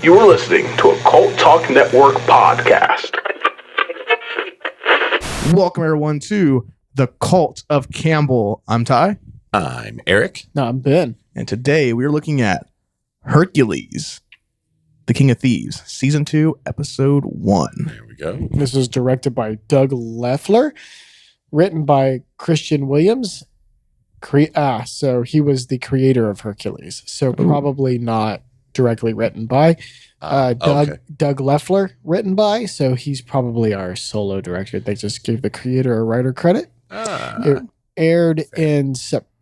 You're listening to a Cult Talk Network podcast. Welcome, everyone, to the Cult of Campbell. I'm Ty. I'm Eric. No, I'm Ben. And today we're looking at Hercules, the King of Thieves, Season 2, Episode 1. There we go. This is directed by Doug Leffler, written by Christian Williams. So he was the creator of Hercules. So probably not directly written by Doug Leffler, written by. So he's probably our solo director. They just gave the creator a writer credit. It aired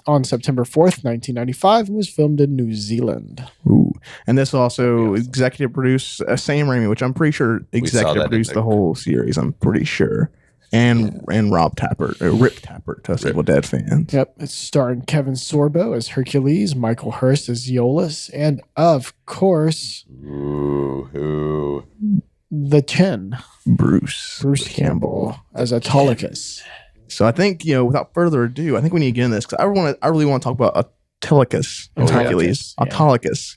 on September 4th, 1995, and was filmed in New Zealand. Ooh. And this also executive produced Sam Raimi, which I'm pretty sure executive produced the whole series. I'm pretty sure. And Rob Tappert, or Rip Tappert, to us Evil Dead fans. Yep. It's starring Kevin Sorbo as Hercules, Michael Hurst as Iolaus, and of course, the Chin, Bruce Campbell as Autolycus. So I think, without further ado, I think we need to get in this because I really want to talk about Autolycus and Hercules. Autolycus.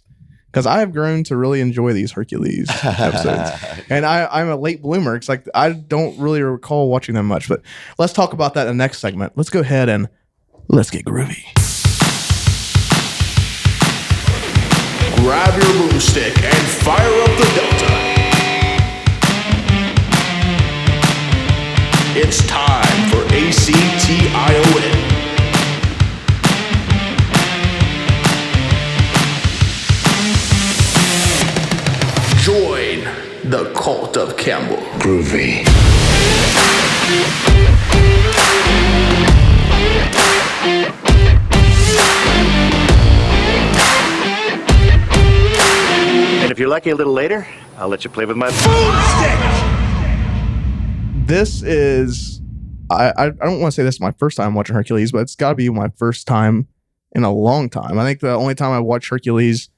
Because I have grown to really enjoy these Hercules episodes. And I'm a late bloomer. It's like I don't really recall watching them much. But let's talk about that in the next segment. Let's go ahead and let's get groovy. Grab your broomstick and fire up the Delta. It's time for ACTION. Join the Cult of Campbell. Groovy. And if you're lucky a little later, I'll let you play with my boomstick. This is, I don't want to say this is my first time watching Hercules, but it's got to be my first time in a long time. I think the only time I watched Hercules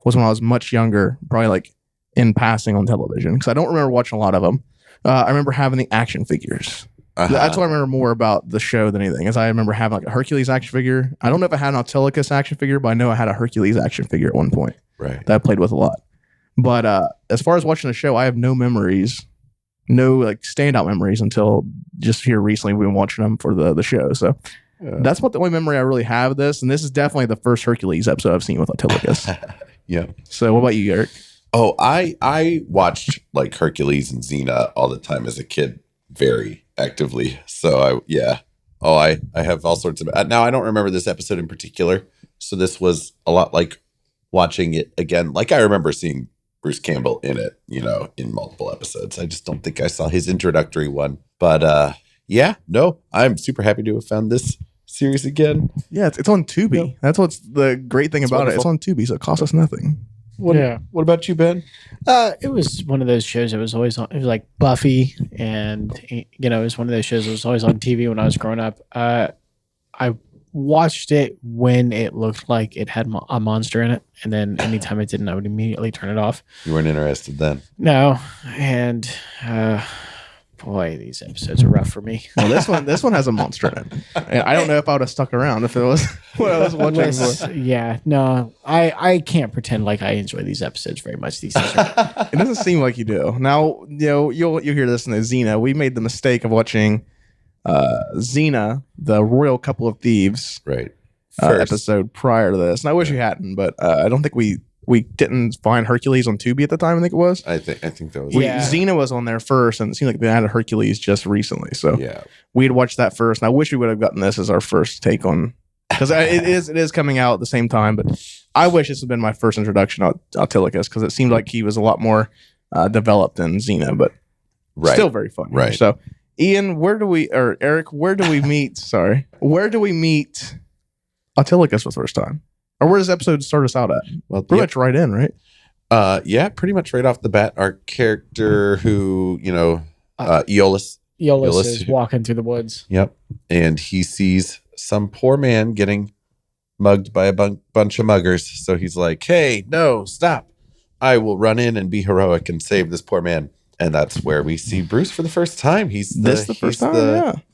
was when I was much younger, probably like in passing on television, because I don't remember watching a lot of them. I remember having the action figures. That's what I remember more about the show than anything, is I remember having like a Hercules action figure. I don't know if I had an Autolycus action figure, but I know I had a Hercules action figure at one point. Right. That I played with a lot. But as far as watching the show, I have no memories, no like standout memories until just here recently we've been watching them for the show. So that's what the only memory I really have of this. And this is definitely the first Hercules episode I've seen with Autolycus. Yeah. So what about you, Eric? Oh, I watched like Hercules and Xena all the time as a kid, very actively. So I have all sorts of. Now I don't remember this episode in particular, so this was a lot like watching it again. Like I remember seeing Bruce Campbell in it, in multiple episodes. I just don't think I saw his introductory one. But I'm super happy to have found this series again. Yeah, it's on Tubi. Yep. That's what's the great thing about it. It's on Tubi, so it costs us nothing. What about you, Ben? It was one of those shows that was always on. It was like Buffy, and it was one of those shows that was always on TV when I was growing up. I watched it when it looked like it had a monster in it, and then anytime it didn't, I would immediately turn it off. You weren't interested then? No, and boy, these episodes are rough for me. Well, this one has a monster in it. And I don't know if I would have stuck around if it was what I was watching for. Yeah, no, I can't pretend like I enjoy these episodes very much these days. It doesn't seem like you do. Now, you'll hear this in the Xena. We made the mistake of watching Xena, the Royal Couple of Thieves, Right. Episode prior to this. And I wish you hadn't, but I don't think we didn't find Hercules on Tubi at the time. I think it was. I think that was. Xena was on there first, and it seemed like they added Hercules just recently. So yeah, we'd watched that first, and I wish we would have gotten this as our first take on, because it is coming out at the same time. But I wish this had been my first introduction to Autolycus, because it seemed like he was a lot more developed than Xena, but still very funny. Right. So, Eric, where do we meet? Sorry, where do we meet Autolycus for the first time? Or where does this episode start us out at? Well, pretty much right in, right? Pretty much right off the bat. Our character who, Iolaus is walking through the woods. Yep. And he sees some poor man getting mugged by a bunch of muggers. So he's like, hey, no, stop. I will run in and be heroic and save this poor man. And that's where we see Bruce for the first time. He's the first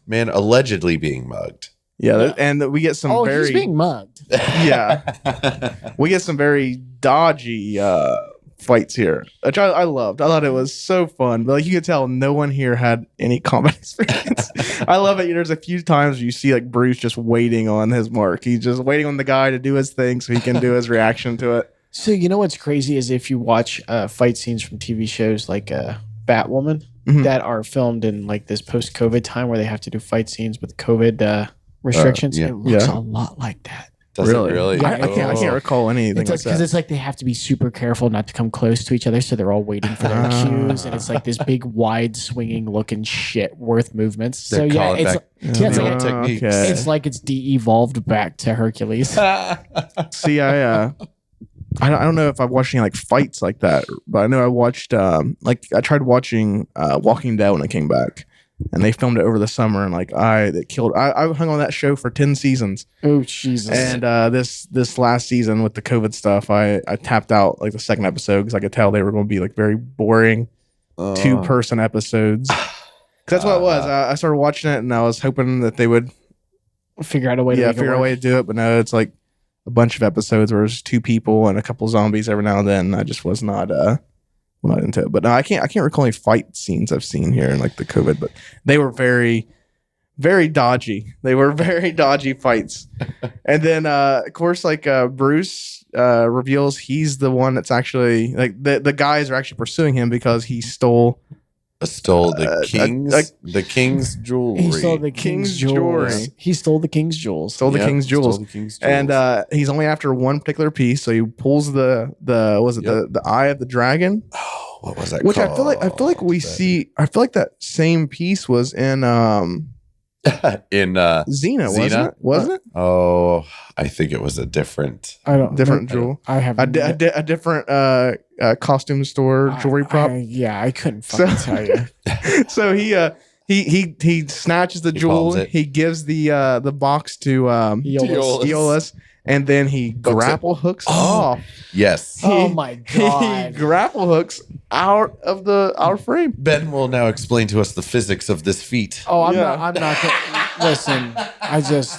man allegedly being mugged. Yeah, and we get some Oh, very he's being mugged. yeah, we get some very dodgy fights here, which I loved. I thought it was so fun, but like you could tell, no one here had any combat experience. I love it. There's a few times you see like Bruce just waiting on his mark. He's just waiting on the guy to do his thing so he can do his reaction to it. So you know what's crazy is if you watch fight scenes from TV shows like Batwoman that are filmed in like this post-COVID time where they have to do fight scenes with COVID restrictions. Yeah. It looks a lot like that. Does Really? it really? Yeah, I can't recall anything It like does because that. it's like they have to be super careful not to come close to each other, so they're all waiting for their cues, and it's like this big, wide, swinging looking shit worth movements. So They're yeah, calling it's back yeah, it's the like, old techniques. okay. it's like it's de-evolved back to Hercules. See, I don't know if I've watched any like fights like that, but I know I watched like I tried watching Walking Dead when it came back, and they filmed it over the summer, and like I hung on that show for 10 seasons, Oh Jesus! and this last season with the COVID stuff, I tapped out like the second episode because I could tell they were going to be like very boring 2-person episodes. 'Cause that's what it was. I started watching it, and I was hoping that they would Figure out a way to make it figure out a work. way to do it, but no, it's like a bunch of episodes where there's 2 people and a couple zombies every now and then. I just was not into it. But no, I can't recall any fight scenes I've seen here in like the COVID, but they were very, very dodgy. They were very dodgy fights. And then of course like Bruce reveals he's the one that's actually like the guys are actually pursuing him because he stole the king's jewelry. He stole the king's jewels. jewelry. He stole the king's jewels. the king's jewels. Stole the king's And jewels. he's only after one particular piece, so he pulls the the eye of the dragon, what was that which called? I feel like we see. I feel like that same piece was in in Xena, wasn't it? Oh, I think it was a different. I don't Different jewel. I have A different costume store jewelry prop. I couldn't fucking tell you. So he snatches the He jewel. palms it. He gives the box to Aeolus. Aeolus, and then he grapple hooks off. Yes. Oh my He god! grapple hooks out of our frame. Ben will now explain to us the physics of this feat. Oh, I'm Yeah. not. I'm not. Listen,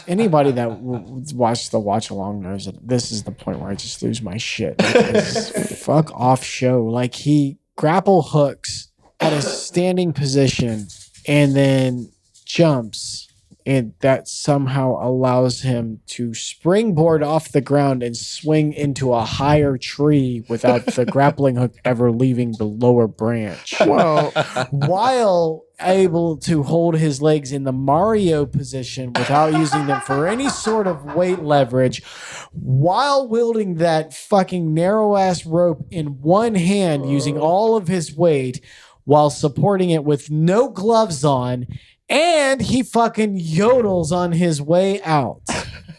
anybody that watched the watch along knows that this is the point where I just lose my shit. This fuck off show. Like he grapple hooks at a standing position and then jumps, and that somehow allows him to springboard off the ground and swing into a higher tree without the grappling hook ever leaving the lower branch. Well, While able to hold his legs in the Mario position without using them for any sort of weight leverage, while wielding that fucking narrow ass rope in one hand, using all of his weight while supporting it with no gloves on, and he fucking yodels on his way out.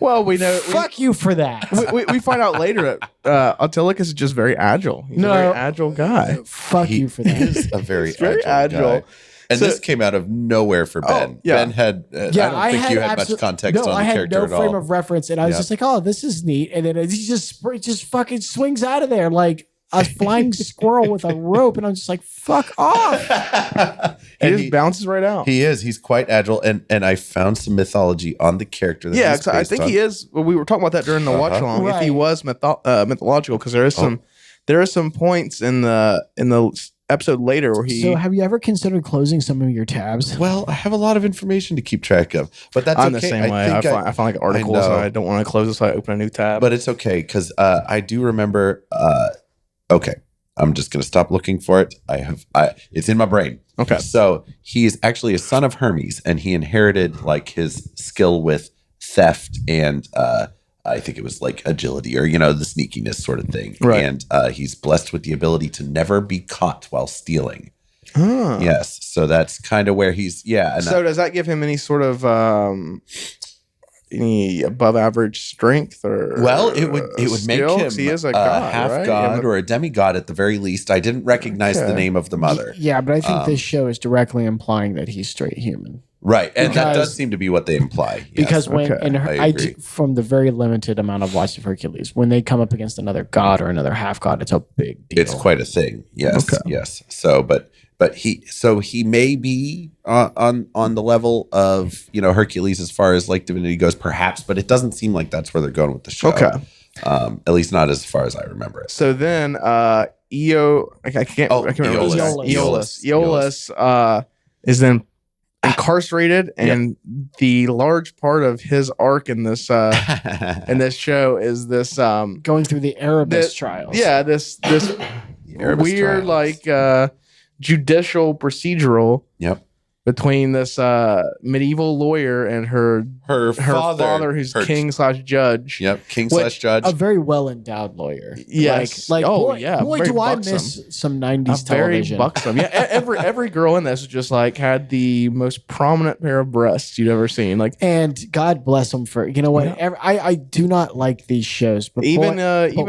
well, we know. Fuck you for that. We find out later that Autolycus is just very agile. He's a very agile guy. Fuck you for He that. is a very, He's very agile agile. guy. And So- this came out of nowhere for Ben. yeah. Ben had, I don't think you had much context on the character no at frame all. of reference, and I was Yeah. just like, "Oh, this is neat." And then he just fucking swings out of there like a flying squirrel with a rope, and I'm just like, "Fuck off!" He And just bounces right out. He's quite agile, and I found some mythology on the character. That Yeah, he's 'cause I based think on. he is. Well, we were talking about that during the watch along. If he Right. was mythological, because there are some points in the episode later where he. So, have you ever considered closing some of your tabs? Well, I have a lot of information to keep track of, but that's I'm okay. the same way. I find like articles and I don't want to close it, so I open a new tab. But it's okay because I do remember. Okay, I'm just gonna stop looking for it. It's in my brain. Okay. So he is actually a son of Hermes, and he inherited like his skill with theft and I think it was like agility or the sneakiness sort of thing. Right. And he's blessed with the ability to never be caught while stealing. Huh. Yes. So that's kind of where he's And So does that give him any sort of any above average strength or? Well, it would make skill? him 'Cause he is a god, half right? god or a demigod at the very least. I didn't recognize the Okay. name of the mother. Yeah, but I think this show is directly implying that he's straight human. Right. And that Because- does seem to be what they imply. Yes. Because when Okay. in I agree. from the very limited amount of watched of Hercules, when they come up against another god or another half god, it's a big deal. It's quite a thing. Yes. Okay. Yes. So, but he may be on the level of, Hercules as far as like divinity goes, perhaps, but it doesn't seem like that's where they're going with the show. Okay. At least not as far as I remember it. So then I can't remember his name. Aeolus is then incarcerated, and the large part of his arc in this show is this going through the Erebus trials. yeah, this Erebus weird trials. judicial procedural Yep. between this medieval lawyer and her father who's her- king/judge. Yep. King Which- / judge. A very well endowed lawyer. Yes. Like Oh, boy, yeah, boy, very do I buxom. miss some A 90s very television. buxom. Yeah, every girl in this just like had the most prominent pair of breasts you'd ever seen. Like And God bless them for, you know what? Yeah. I do not like these shows. But even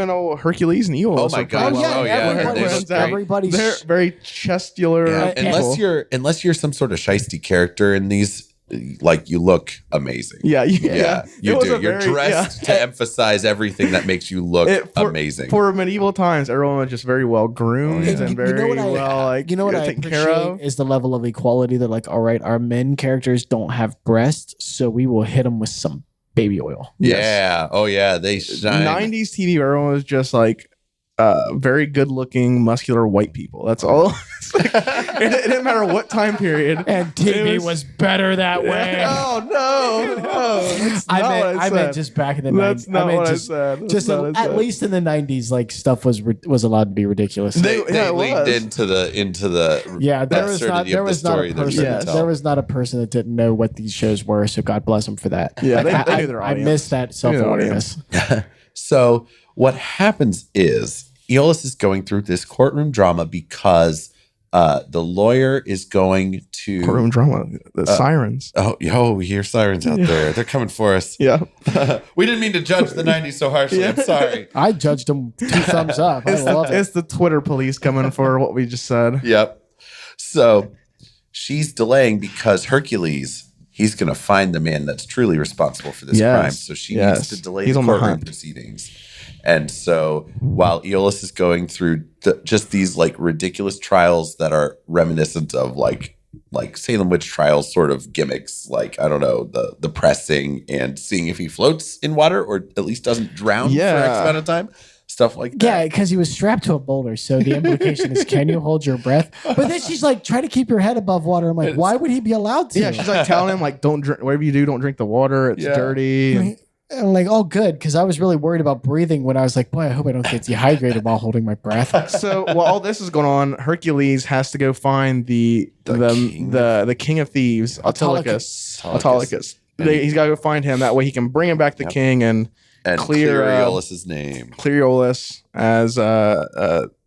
old Hercules and Aeolus. Oh my are God. pretty Oh, yeah. everybody's They're very chestular. Yeah, people. unless you're some sort of shiesty character in these, like you look amazing. Yeah, Yeah, you It was do. a You're very- dressed to emphasize everything that makes you look amazing. For medieval times, everyone was just very well groomed Oh, yeah. and very I appreciate care of. is the level of equality. They're like, all right, our men characters don't have breasts, so we will hit them with some baby oil. Yeah. Oh yeah. They shine. 90s TV, everyone was just like very good looking, muscular white people. That's all. It's like, it didn't matter what time period. And It was better that way. Oh, no. That's not what I meant said. just back in the That's 90s. not I meant what I just, said. That's just not what I at said. least in the 90s, like stuff was allowed to be ridiculous. They Yeah, it leaned was. into the Yeah, there was not absurdity of the story they're trying to Yes. tell. there was not a person that didn't know what these shows were. So God bless them for that. Yeah, they I knew their I audience. missed that They knew their self-awareness. So what happens is Aeolus is going through this courtroom drama because the lawyer is going to Courtroom drama. The sirens. Oh, we hear sirens out there. They're coming for us. Yeah. We didn't mean to judge the 90s so harshly. I'm sorry. I judged them 2 thumbs up. I love it. It's the Twitter police coming for what we just said. Yep. So she's delaying because Hercules, he's going to find the man that's truly responsible for this Yes. crime. So she Yes. needs to delay He's the on the courtroom hunt. proceedings. And so while Aeolus is going through just these like ridiculous trials that are reminiscent of like Salem witch trials sort of gimmicks, like, I don't know, the pressing and seeing if he floats in water or at least doesn't drown for X amount of time. Stuff like that. Yeah, because he was strapped to a boulder. So the implication is, can you hold your breath? But then she's like, try to keep your head above water. I'm like, why would he be allowed to? Yeah, she's like telling him like, don't drink. Whatever you do, don't drink the water. It's Yeah. dirty. And And I'm like, oh, good. Because I was really worried about breathing when I was like, boy, I hope I don't get dehydrated while holding my breath. so while all this is going on, Hercules has to go find the king of thieves, Autolycus. He's got to go find him. That way he can bring him back the king and clear clear Aeolus's name. clear Aeolus as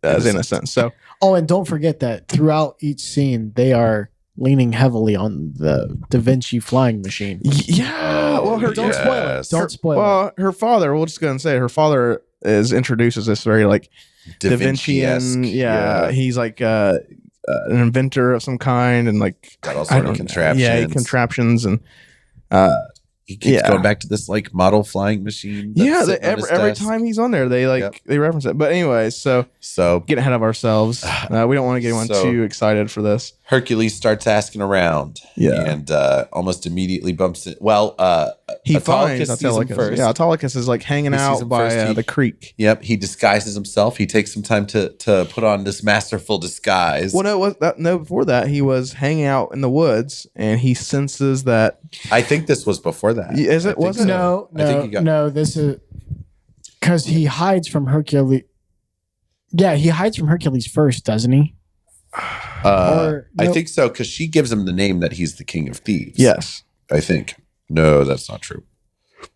innocent. So Oh, and don't forget that throughout each scene, they are leaning heavily on the Da Vinci flying machine. yeah, well, her Don't spoil it. Yes. Don't spoil it. well, her father. We'll just go and say her father introduces this very like Da Vinci-esque, Vincian. Yeah, he's like an inventor of some kind, and like Got all I sort don't of know. contraptions. Yeah, contraptions and He keeps Yeah. going back to this like model flying machine. that's yeah. sitting on Every, his every desk. time he's on there, they they reference it. But anyway, so So getting ahead of ourselves, we don't want to get anyone So- too excited for this. Hercules starts asking around. Yeah. And almost immediately bumps it. Well, He Autolycus finds sees him Autolycus. first. Yeah, Autolycus is like hanging He sees out him by first. the creek. Yep. He disguises himself. He takes some time to put on this masterful disguise. Well, no, before that, he was hanging out in the woods, and he senses that. I think this was before that. Is it? I think Was it? No, I think he got- no. This is because he hides from Hercules. Yeah, he hides from Hercules first, doesn't he? Or- I no. think so because she gives him the name that he's the king of thieves. Yes. I think. No, that's not true.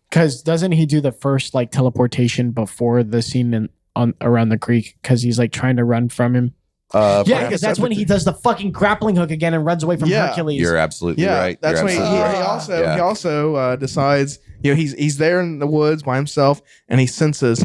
Because doesn't he do the first like teleportation before the scene on around the creek? Because he's like trying to run from him. Yeah, perhaps because that's when he does the fucking grappling hook again and runs away from Yeah. Hercules. You're absolutely Yeah, right. that's You're when he absolutely right. also Yeah. he also decides. He's there in the woods by himself, and he senses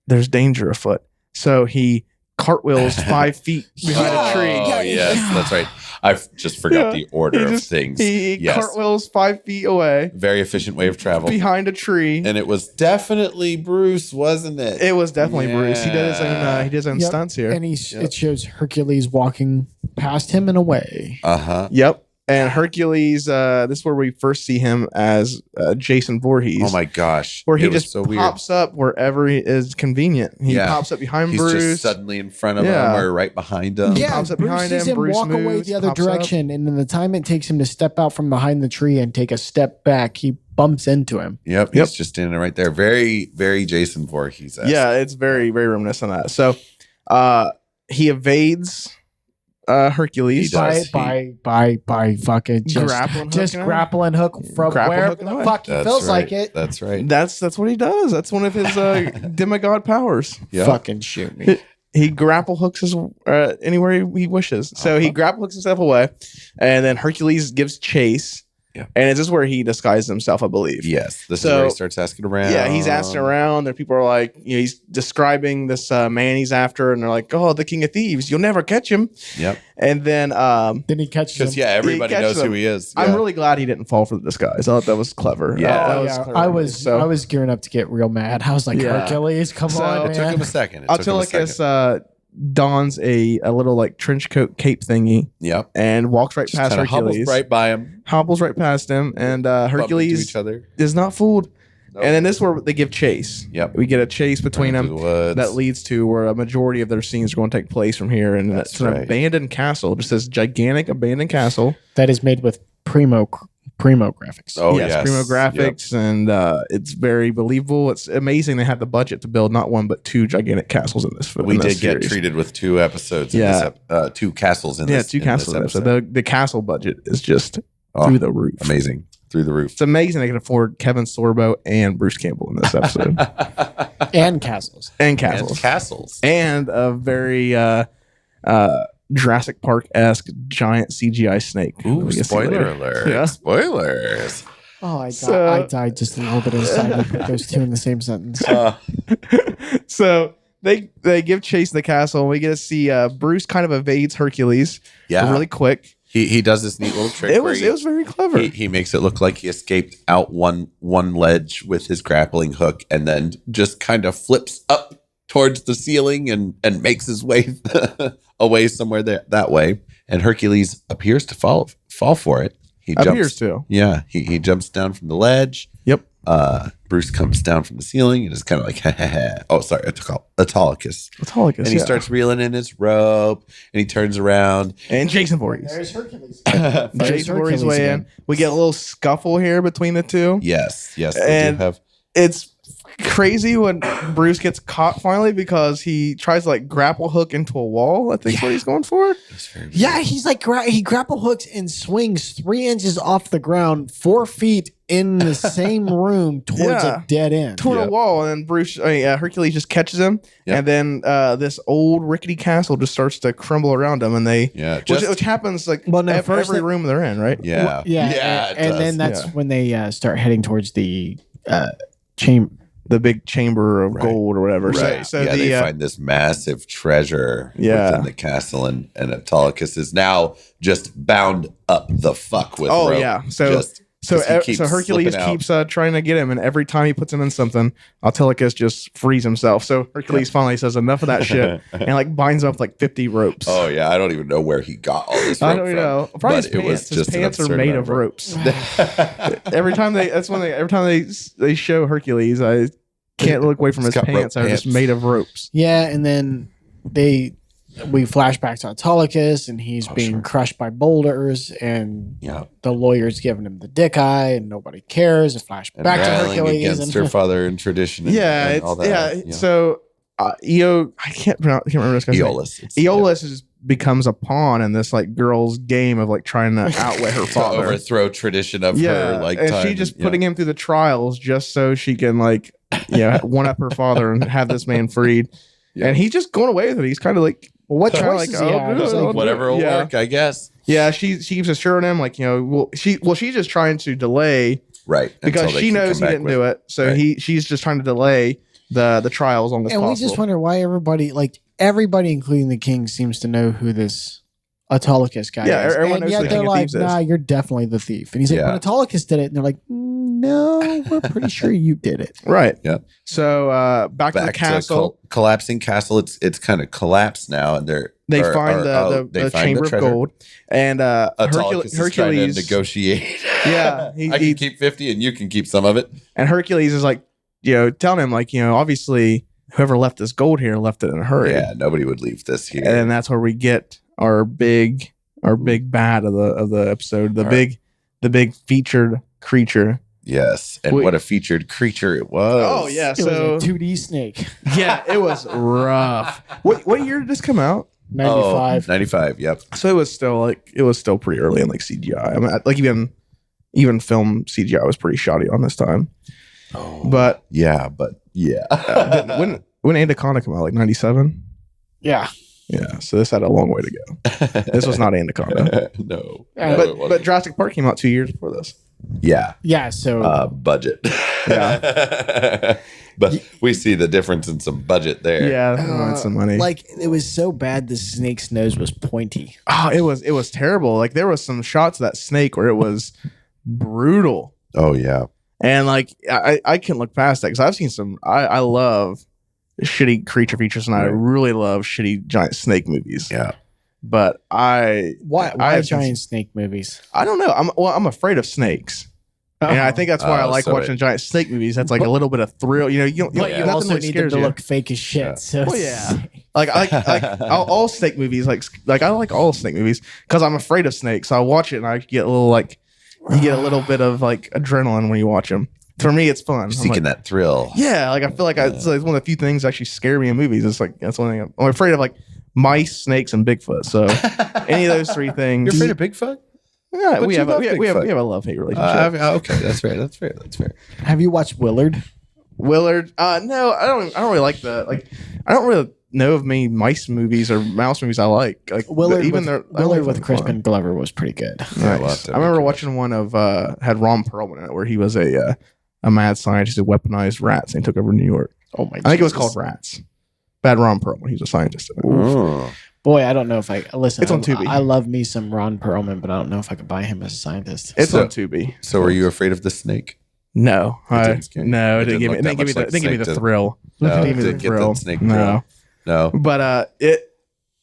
there's danger afoot. So he cartwheels 5 feet behind a tree. Oh, yes, that's right. I just forgot the order of things. He Yes. cartwheels 5 feet away Very efficient way of travel. behind a tree. And it was definitely Bruce, wasn't it? It was definitely Bruce. He did his own Yep. stunts here. And it shows Hercules walking past him and away. Uh-huh. Yep. And Hercules, this is where we first see him as Jason Voorhees. Oh my gosh. Where he It was just so weird. pops up wherever he is convenient. He pops up behind He's Bruce. just suddenly in front of him Yeah. or right behind him. Yeah, pops up Bruce behind sees him, Bruce walk away moves, the other pops up. direction, and in the time it takes him to step out from behind the tree and take a step back, he bumps into him. Yep. He's just standing right there. Very, very Jason Voorhees. Yeah, it's very, very reminiscent of that. So he evades Hercules. He does. By fucking just grappling hook from Grappling wherever hooking the away. fuck he That's feels right. like it. That's right. That's what he does. That's one of his demigod powers. Yep. Fucking shoot me. He grapple hooks his anywhere he wishes. So he grapple hooks himself away, and then Hercules gives chase. Yeah. And it's just where he disguises himself, I believe. Yes. This is where he starts asking around. Yeah, he's asking around. There, people are like, he's describing this man he's after, and they're like, "Oh, the King of Thieves! You'll never catch him." Yep. And then, Then he catches him. Because everybody knows who he is. I'm Yeah. really glad he didn't fall for the disguise. I thought that was clever. Yeah. That was Yeah, clever. I was gearing up to get real mad. I was like, Yeah. Hercules, come So- on, It took man. him a second. It took him a Autolycus second. dons a little like trench coat cape thingy Yep. and walks right Just past kinda hobbles Hercules. right by him. Hobbles right past him, and Bump into Hercules each other. is not fooled. Nope. And then this is where they give chase. Yep. We get a chase between Running them through the woods. that leads to where a majority of their scenes are going to take place from here. And That's it's an right. abandoned castle, just this gigantic abandoned castle. That is made with primo graphics. Oh, yes, yes. primo Yep. graphics, and it's very believable. It's amazing they had the budget to build not one but two gigantic castles in this film. We in this did get series. treated with 2 episodes. Yeah. In this two castles in this. two in castles. This In episode. episode. The castle budget is just Oh, through the roof. Amazing. Through the roof. It's amazing they can afford Kevin Sorbo and Bruce Campbell in this episode, And castles. and castles, And castles. and a very Jurassic Park esque giant CGI snake. Ooh, We can see spoiler later. alert. Yeah. Spoilers. Oh, I died. So- I died just a little bit inside. I put those two in the same sentence. So they give chase in the castle, and we get to see Bruce kind of evades Hercules. Yeah. Really quick. He does this neat little trick. It where was very clever. he makes it look like he escaped out one ledge with his grappling hook, and then just kind of flips up towards the ceiling and makes his way away somewhere that way. And Hercules appears to fall for it. He Appears to. Yeah, he jumps down from the ledge. Yep. Bruce comes down from the ceiling and is kind of like, oh, sorry, Autolycus. Autolycus, And he yeah. starts reeling in his rope, and he turns around. And Jason Voorhees. There's Hercules. Jason Voorhees way in. We get a little scuffle here between the two. Yes, they And do have. It's crazy when Bruce gets caught finally because he tries to like grapple hook into a wall. I think what he's going for. Yeah, he's like he grapple hooks and swings 3 inches off the ground, 4 feet in the same room towards Yeah. a dead end. Toward Yep. a wall, and then Hercules just catches him, Yep. and then this old rickety castle just starts to crumble around him, and they which happens like Well, no, first every they- room they're in, right? Yeah. Yeah, it and does. then that's Yeah. when they start heading towards the chamber. The big chamber of Right. gold or whatever. Right. So yeah, the they find this massive treasure Yeah. within the castle, and Autolycus is now just bound up the fuck with Oh, rope. yeah. So 'cause he keeps Hercules slipping out. keeps trying to get him, and every time he puts him in something, Autolycus just frees himself. So Hercules finally says enough of that shit and like binds him up with, like 50 ropes. Oh yeah, I don't even know where he got all this rope I don't from. know. Probably his but it was pants. His just an pants are absurd made amount of ropes. every time they show Hercules, I can't look away from He's his got rope pants. They're just pants. made of ropes. Yeah, and then we flash back to Autolycus, and he's being sure. crushed by boulders, and Yeah. the lawyer's giving him the dick eye, and nobody cares. And flash And back to railing Hercules, against her and father in tradition. And, Yeah, and it's all that. yeah. So I can't remember this guy's name. Aeolus. It's- Aeolus just becomes a pawn in this like girl's game of like trying to outwit her to father. overthrow tradition of her like and time. she just putting him through the trials just so she can like one up her father and have this man freed. Yeah. And he's just going away with it. He's kind of like, well, what Kinda choice like, does he oh, have? good, He's oh, like, whatever will Yeah. work, I guess. yeah, she keeps assuring him like, she's just trying to delay Right. because until they she can knows come he back didn't with- do it. So Right. she's just trying to delay the trial as long as and possible. we just wonder why everybody, including the king, seems to know who this Autolycus guy Yeah, is. everyone And knows yet who the they're King of like, Thieves is. nah, you're definitely the thief. And he's like, Yeah. but Autolycus did it. And they're like, no, we're pretty sure you did it. Right. Yeah. So back to the castle. Collapsing castle. It's kind of collapsed now, and They find the chamber of treasure. gold, and Autolycus is trying to Hercules. negotiate. Yeah, I can keep 50, and you can keep some of it. And Hercules is like, telling him like, obviously whoever left this gold here left it in a hurry. Yeah, nobody would leave this here. And then that's where we get our big bad of the episode, the big featured creature. Yes, and what a featured creature it was. Oh yeah, It was a 2D snake. yeah, it was rough. What year did this come out? 95. 95, yep. So it was still pretty early in like CGI. I mean, like even film CGI was pretty shoddy on this time. Oh, But but when Anaconda come out, like 97? Yeah. Yeah, so this had a long way to go. This was not Anaconda. No. But Jurassic Park came out 2 years before this. Yeah. Yeah. So Budget. Yeah. But we see the difference in some budget there. Yeah, they wanted some money. like it was so bad the snake's nose was pointy. Oh, it was terrible. Like there was some shots of that snake where it was brutal. Oh, yeah. And like I can't look past that because I've seen some. I love shitty creature features and I really love shitty giant snake movies. Yeah. But Why I've seen giant snake movies? I don't know. I'm afraid of snakes. And I think that's why I like watching giant snake movies. That's like a little bit of thrill. You But nothing you also really need them scares to you. look fake as shit. Yeah. So Well, yeah. Like I like all snake movies. Like I like all snake movies because I'm afraid of snakes. So I watch it and I get a little like you get a little bit of like adrenaline when you watch them. For me, it's fun. You're seeking that thrill. Yeah, like I feel like it's like one of the few things that actually scare me in movies. It's like that's one thing I'm afraid of, like mice, snakes, and Bigfoot. So any of those three things. You're afraid of Bigfoot? Yeah, But we you have love we Bigfoot. have a love-hate relationship. Okay, that's fair. That's fair. have you watched Willard? Willard, no, I don't really like the like. I don't really know of many mice movies or mouse movies I like. Like Willard even Willard with Crispin Glover was pretty good. Yeah, we'll have Nice. to I remember look watching one of had Ron Perlman in it where he was a mad scientist who weaponized rats and took over New York. Oh my! I think it was called Rats. Bad Ron Perlman. He was a scientist. In it. Oh. Boy, I don't know if I listen. It's on Tubi. I love me some Ron Perlman, but I don't know if I could buy him as a scientist. It's So- on Tubi. So were you afraid of the snake? No, didn't scare you? no, It it didn't give me. didn't It look didn't give me that much the. It didn't give me like the snake thrill. No, It didn't give me didn't the get the thrill. snake No, thrill. No. but it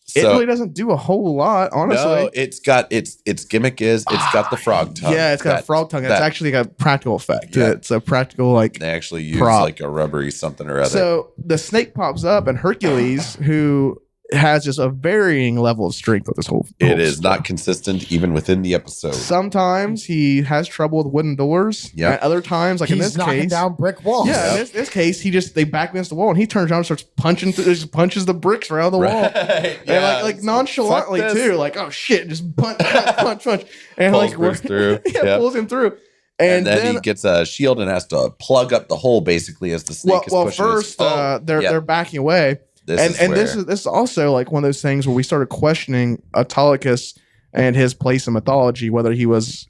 So really doesn't do a whole lot, honestly. no, it's gimmick is it's got the frog tongue. Yeah, it's got a That- frog tongue. It's that- actually got a practical effect. Yeah. It's a practical like. They actually use prop. like a rubbery something or other. So the snake pops up, and Hercules, who has just a varying level of strength with this whole. it is not consistent even within the episode. Sometimes he has trouble with wooden doors. Yep. And other times, like in He's this knocking case, down brick walls. yeah, in this case, they back against the wall, and he turns around and starts punching. Just punches the bricks around the wall. Right. And like nonchalantly Fuck this. too, like oh shit, just punch, and Pulls like Bruce through. yeah, Yep. pulls him through, And then he gets a shield and has to plug up the hole basically as the snake is well, pushing first they're backing away, This this is also like one of those things where we started questioning Autolycus and his place in mythology, whether he was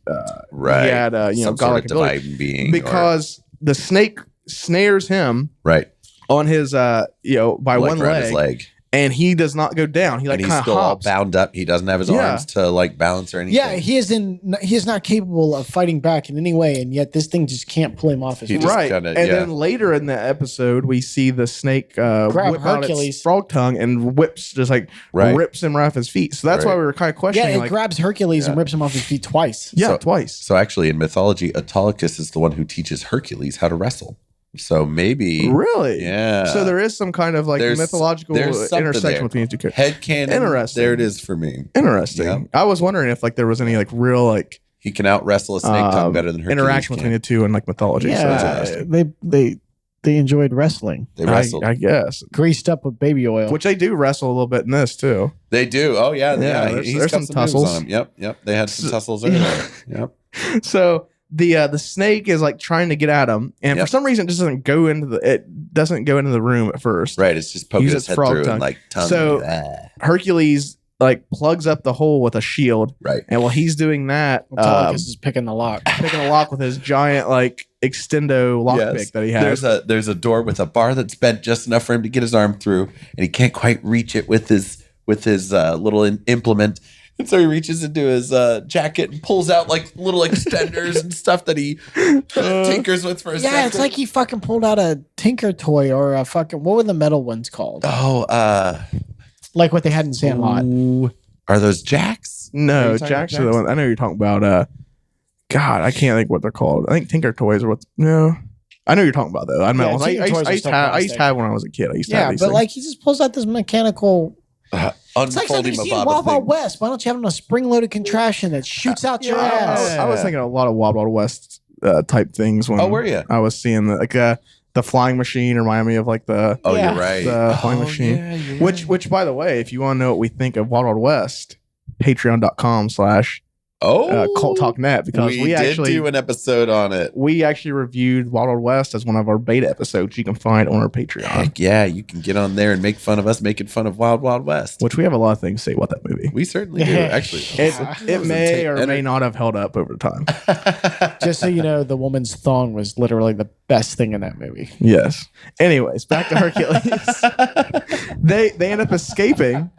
right. he had Some godlike sort of ability, divine being. because the snake snares him right. on his by Like one around his leg, leg. and he does not go down. He like And he's kind of still all hops. bound up. He doesn't have his Yeah. arms to like balance or anything. Yeah, he is not capable of fighting back in any way, and yet this thing just can't pull him off his He feet. just Right, kinda- and yeah. then later in the episode, we see the snake whip out Hercules. its frog tongue and whips, just like Right. rips him right off his feet. So that's why Right. we were kind of Yeah, questioning, it like, grabs Hercules and rips him off his feet twice. yeah, So- twice. So actually, in mythology, Autolycus is the one who teaches Hercules how to wrestle. So maybe, Really? yeah. So there is some kind of like There's- mythological there's something intersection there. between these two characters. Headcanon. Interesting. There it is for me. Interesting. Yeah. I was wondering if like there was any like real like He can out wrestle a snake tongue better than Hercules interaction can. between the two in like mythology. So that's Yeah, interesting. they enjoyed wrestling. They wrestled. I guess. Greased up with baby oil. Which they do wrestle a little bit in this too. They do. Oh yeah, Yeah, yeah. there's- He's there's got some moves tussles. on him. Yep. They had some So- tussles earlier. Yep. So the snake is like trying to get at him, and Yep. for some reason it just doesn't go into the room at first. Right. It's just poking Use his its head frog through tongue. and like tongue. So- Hercules like plugs up the hole with a shield, right. and while he's doing that, Autolycus is picking the lock. picking a lock with his giant like extendo lockpick Yes. that he has. There's a door with a bar that's bent just enough for him to get his arm through, and he can't quite reach it with his little implement. And so he reaches into his jacket and pulls out like little extenders and stuff that he tinkers with for a second. Yeah, it's like he fucking pulled out a Tinker toy or a fucking, what were the metal ones called? Oh, Like what they had in Sandlot. ooh, are those jacks? Are No, you talking Jack's about the one. I know you're talking about. God, I can't think what they're called. I think Tinker Toys or what? No, I know you're talking about though. I know. Yeah, I Tinker Toys are used still to have plastic. when I was a kid. I used to Yeah, have but these things. like he just pulls out this mechanical. It's like something Unfolding you see in Wild Wild West. Why don't you have a spring-loaded contraption that shoots out your ass? I was thinking a lot of Wild Wild West type things when Oh, were you? I was seeing the flying machine remind me of like the Oh, Yeah. you're right. the flying machine. Yeah, you're Which by the way, if you want to know what we think of Wild Wild West, patreon.com/Cult Talk Net, because we did actually do an episode on it. we actually reviewed Wild Wild West as one of our beta episodes you can find on our Patreon. Heck yeah, you can get on there and make fun of us making fun of Wild Wild West. Which we have a lot of things to say about that movie. We certainly do, actually. It may or may not have held up over time. Just so you know, the woman's thong was literally the best thing in that movie. Yes. Anyways, back to Hercules. They end up escaping.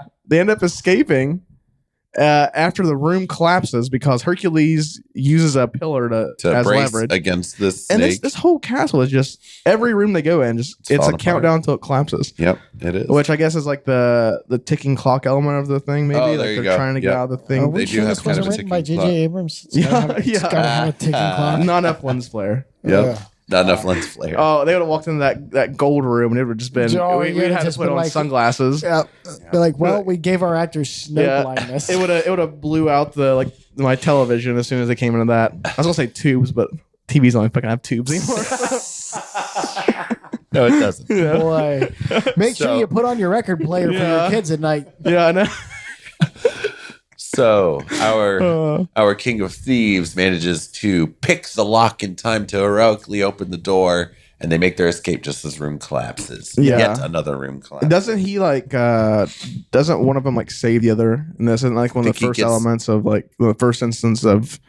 After the room collapses because Hercules uses a pillar to as brace leverage against this And snake. this whole castle is just every room they go in, it's a falling countdown until it collapses. Yep, it is. Which I guess is like the ticking clock element of the thing. Maybe Oh, like there you they're go. trying to get Yep. out of the Are thing. we They sure do this have kind of wasn't a written by ticking J.J. clock. Abrams? It's gotta have a ticking clock. Not enough lens flare. Yep, not enough lens flare. Oh, they would have walked into that gold room and it would have just been. Oh, We'd yeah, have to just put been on like- sunglasses. Yeah. Be like, well, we gave our actors snow blindness. It would have blew out my television as soon as they came into that. I was gonna say tubes, but TVs only fucking have tubes anymore. No, it doesn't. Yeah. Boy, make sure you put on your record player for your kids at night. Yeah, I know. So our king of thieves manages to pick the lock in time to heroically open the door, and they make their escape just as room collapses. Yeah. Yet another room collapses. Doesn't he doesn't one of them save the other? And this isn't like one of Think the he first gets- elements of the first instance of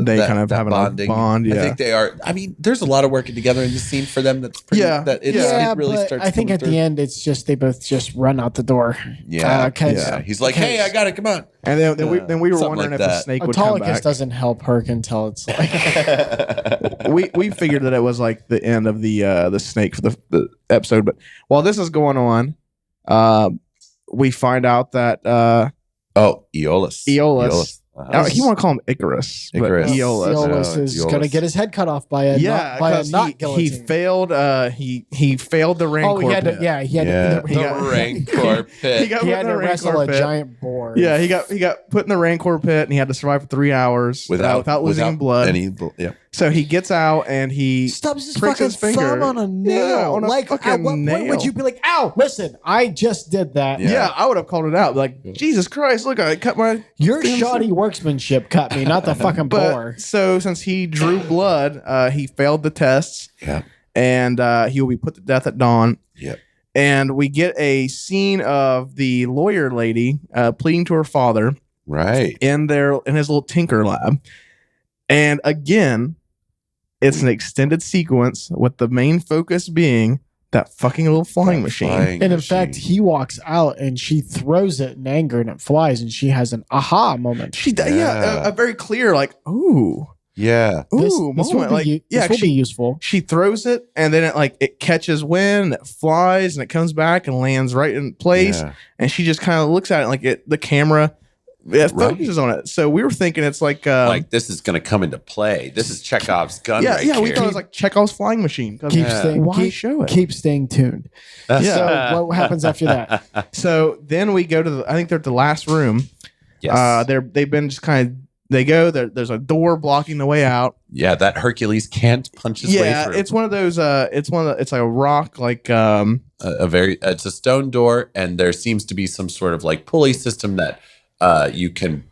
they kind of that having a bond. Yeah. I think they are. I mean, there's a lot of working together in this scene for them. That's pretty, Yeah. That it really but starts. I think coming at through. the end, it's just they both just run out the door. Yeah, 'cause- yeah. He's like, "Hey, I got it. Come on." And then we were Something wondering like if the that. snake would come Autolycus back. doesn't help Herc until it's like we figured that it was like the end of the snake for the episode. But while this is going on, we find out that Aeolus. he want to call him Icarus, but Icarus. Aeolus. Aeolus is Aeolus. going to get his head cut off by a Yeah, knot he guillotine. failed. He failed the Rancor. Oh, he had to. pit. Yeah, he had Yeah, to. the got- Rancor pit. He got He put had in to the wrestle Rancor a pit. giant boar. Yeah, he got put in the Rancor pit, and he had to survive for 3 hours without losing any blood. Yeah. So he gets out and he Stubs his pricks fucking his finger. thumb on a nail. Yeah, on a like, fucking at what point nail. would you be like, "Ow, listen, I just did that." Yeah, I would have called it out. Like, Jesus Christ, look, I cut my. Your shoddy workmanship cut me, not the fucking boar. But so since he drew blood, he failed the tests, Yeah. and he will be put to death at dawn. Yep. And we get a scene of the lawyer lady pleading to her father Right. in his little tinker lab. And again, it's an extended sequence with the main focus being that fucking little flying machine. And in fact, he walks out and she throws it in anger and it flies and she has an aha moment. Yeah. A very clear like, ooh, yeah. This moment. will be, Like, this will she, be useful. she throws it and then it catches wind, it flies and it comes back and lands right in place. Yeah. And she just kind of looks at it the camera focuses on it. So we were thinking it's like this is going to come into play. This is Chekhov's gun. yeah, right yeah. We here. thought it was like Chekhov's flying machine. Keep staying tuned. Yeah. So what happens after that? So then we go to I think they're at the last room. Yes. They've been just kind of they go there's a door blocking the way out. Yeah, that Hercules can't punch his way through. It's one of those it's like a rock like It's a stone door, and there seems to be some sort of like pulley system that you can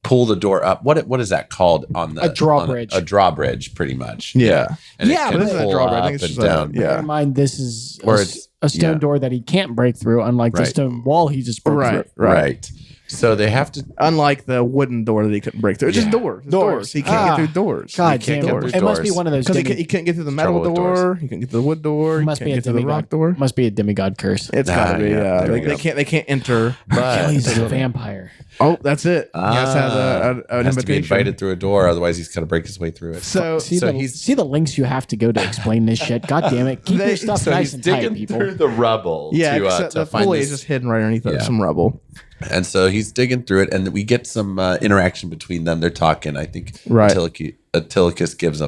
pull the door up. What is that called on the A drawbridge. A drawbridge, pretty much. Yeah. And Yeah, it can but this isn't a pull drawbridge. I up think it's and just a- down. yeah. Bear in mind, this is Or a it's- stone yeah. door that he can't break through, unlike the Right. stone wall he just broke through. Right. So they have to. Unlike the wooden door that he couldn't break through. It's just Yeah. doors. It's Doors. doors. He can't get through doors. God can't damn get it. through It must be doors. one of those. Because he can't get through the metal Trouble with doors. door. He can't get through the wood door. He must can't be a get through the demigod. rock door. Must be a demigod curse. It's gotta be. yeah, there we They go. can't enter. Hercules is a But vampire. Oh, that's it. He has to have an has to be invitation. invited through a door, otherwise he's gonna break his way through it. So See, So the, he's- see the links you have to go to explain this shit. God damn it. Keep your stuff so nice he's and tight, digging people. through the rubble. yeah, to, except to the find pulley this. is just hidden right underneath Yeah. some rubble. And so he's digging through it, and we get some interaction between them. They're talking. I think Right. Autolycus gives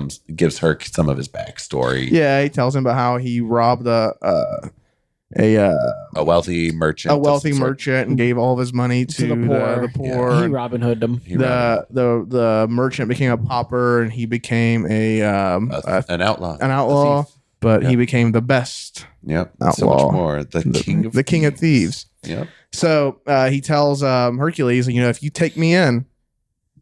her some of his backstory. Yeah, he tells him about how he robbed a wealthy merchant. of wealthy some sort. merchant and gave all of his money to the poor. The poor. He And Robin Hood them. He ran the merchant became a pauper and he became an outlaw. an outlaw, but he became the best Yep. So outlaw. much more. The king of thieves. Yep. So he tells Hercules, if you take me in,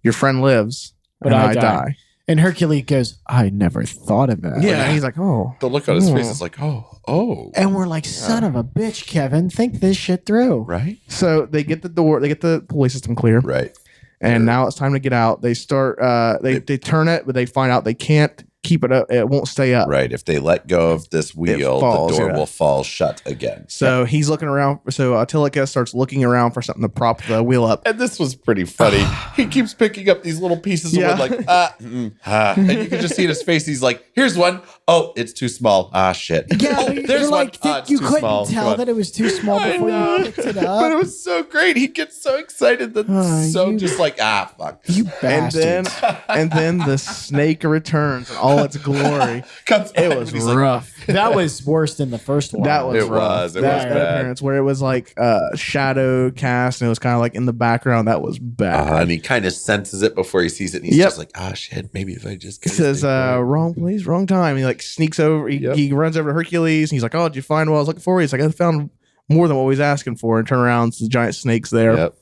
your friend lives, But and I I die. die. And Hercules goes, I never thought of that. Yeah, he's like, oh, The look on his face Oh. is like, oh. And we're like, son of a bitch, Kevin. Think this shit through. Right. So they get the pulley system clear, Right. and now it's time to get out. They start, they turn it, but they find out they can't keep it up. It won't stay up. Right. If they let go of this wheel, falls, the door yeah. will fall shut again. So he's looking around. So Autolycus starts looking around for something to prop the wheel up. And this was pretty funny. He keeps picking up these little pieces Yeah. of wood, like, and you can just see in his face. He's like, "Here's one. Oh, it's too small. Ah, shit. Yeah, oh, you're there's one. like, Ah, it's you too couldn't small. Come tell on." that it was too small before you picked it But it up. was so great. He gets so excited that You- just like, fuck. You And bastard. then the snake returns in all its glory. Comes back It and was he's like, rough. That was worse than the first one. That was It rough. was. It that was that bad. appearance where it was like shadow cast and it was kind of like in the background. That was bad. and he kind of senses it before he sees it. And he's Yep. just like, shit. Maybe if I just He get says, wrong place, wrong time. He like sneaks over. He runs over to Hercules. And he's like, oh, did you find what I was looking for? He's like, I found more than what we was asking for. And turn around, it's the giant snakes there. Yep.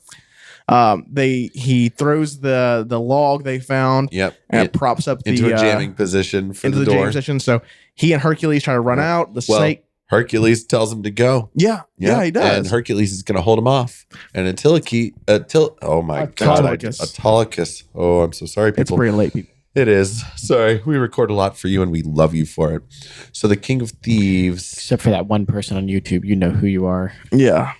He throws the log they found. Yep. And it props up into the a jamming position for into the the door. jamming position. So he and Hercules try to run out. The Well, snake. Hercules tells him to go. Yeah, he does. And Hercules is going to hold him off. And oh my God. Autolycus. Autolycus. Oh, I'm so sorry, It's people. pretty late, people. It is. Sorry. We record a lot for you and we love you for it. So the King of Thieves, Except for that one person on YouTube. You know who you are. Yeah,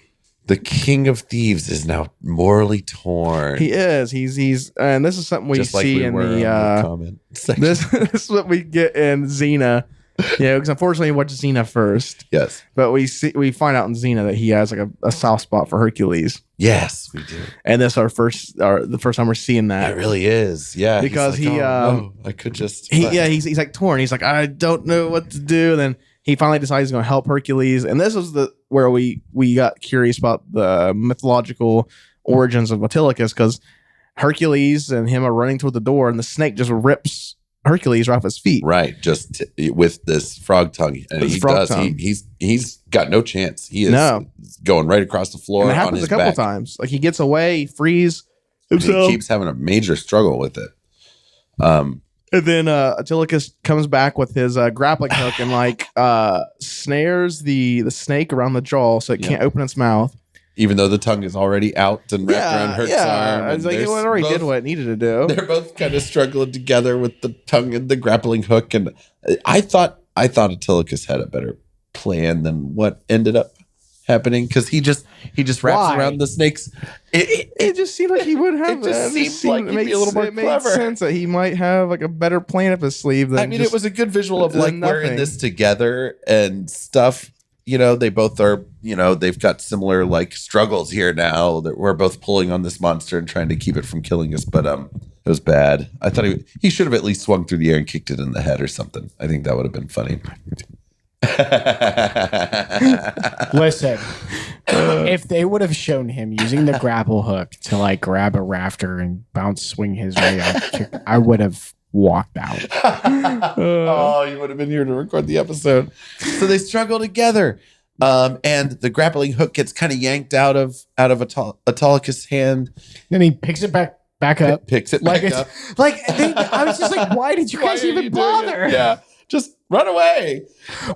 the King of Thieves is now morally torn. he is. He's and this is something we just like see we in were the on the comment section. this is what we get in Xena. Because unfortunately we watched Xena first, Yes. but we find out in Xena that he has like a soft spot for Hercules, Yes, we do. and that's the first time we're seeing that. It really is. Yeah. Because he's like, he, no, I could just. He's like torn. He's like, I don't know what to do. And then he finally decides he's going to help Hercules. And this was where we got curious about the mythological origins of Autolycus, because Hercules and him are running toward the door, and the snake just rips Hercules right off his feet. Right, just with this frog tongue, and This he frog does. tongue. He's got no chance. He is No. going right across the floor And it on happens his a couple back. times. Like he gets away, he frees And himself. he keeps having a major struggle with it. And then Autolycus comes back with his grappling hook and like snares the snake around the jaw so it can't open its mouth. Even though the tongue is already out and wrapped around Herc's arm. I was like, it already did what it needed to do. They're both kind of struggling together with the tongue and the grappling hook. And I thought Autolycus had a better plan than what ended up happening, because he just wraps Why? around the snakes. It just seemed like he would have. It just seemed like he'd be a little more it made clever. sense that he might have like a better plan up his sleeve. Than I mean, it was a good visual of like than we're in nothing. this together and stuff. They both are, they've got similar like struggles here now that we're both pulling on this monster and trying to keep it from killing us. But it was bad. I thought he should have at least swung through the air and kicked it in the head or something. I think that would have been funny. Listen, if they would have shown him using the grapple hook to like grab a rafter and swing his way up, I would have walked out. Oh, you would have been here to record the episode. So they struggle together. And the grappling hook gets kind of yanked out of Autolycus' hand. Then he picks it back up. Picks it Like back it's up. like I was just like, why did you Why guys are even you doing it? bother? Yeah. Run away.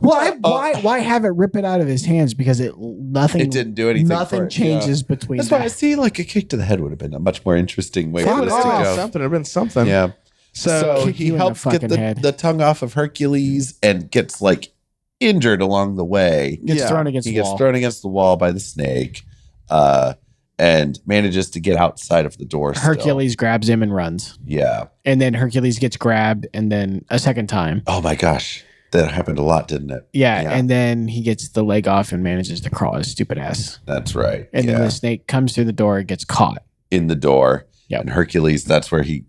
Well, why have it rip it out of his hands? Because it didn't do anything. Nothing changes between. That's why I see like a kick to the head would have been a much more interesting way It for would this to have go. something. It would have been something. Yeah. So Kick he you in the helps get fucking head. the tongue off of Hercules and gets like injured along the way. Gets Yeah. thrown against He the gets wall. thrown against the wall by the snake, and manages to get outside of the door. still. Hercules grabs him and runs, Yeah. and then Hercules gets grabbed, and then a second time. Oh my gosh, that happened a lot, didn't it? Yeah, Yeah. and then he gets the leg off and manages to crawl his stupid ass. That's right. And then the snake comes through the door and gets caught. in the door. Yep. And Hercules, that's where he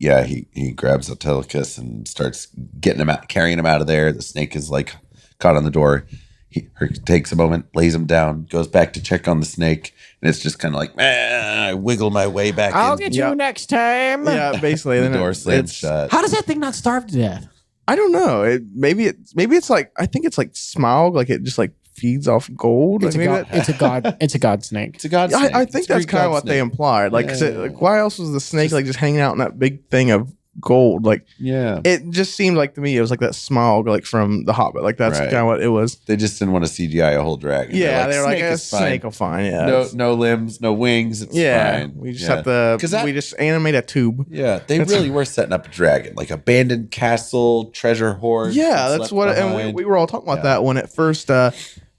grabs Autolycus and starts getting him out, carrying him out of there. The snake is like caught on the door. He takes a moment, lays him down, goes back to check on the snake, and it's just kind of like, I wiggle my way back I'll in. get you next time. Yeah, basically. The then door slams it's- shut. How does that thing not starve to death? I don't know. Maybe it's like, I think it's like Smaug, like it just like feeds off gold. It's a Like, maybe god. It's a god. It's a god snake. It's a god snake. I think It's a that's Greek kind of god what they snake. implied. Like, 'cause Yeah. like, why else was the snake like just hanging out in that big thing of gold? Like, Yeah. it just seemed like to me it was like that Smaug, like from The Hobbit. Like that's Right. kind of what it was. They just didn't want to CGI a whole dragon. Yeah, they were like, snake a is fine. snake will fine. Yeah, No, it's- no limbs, no wings. It's yeah. fine. We just Yeah. have to. 'Cause that- we just animate a tube. Yeah, they That's- really were setting up a dragon, like abandoned castle, treasure hoard. Yeah, that's what. And we were all talking about that when it first.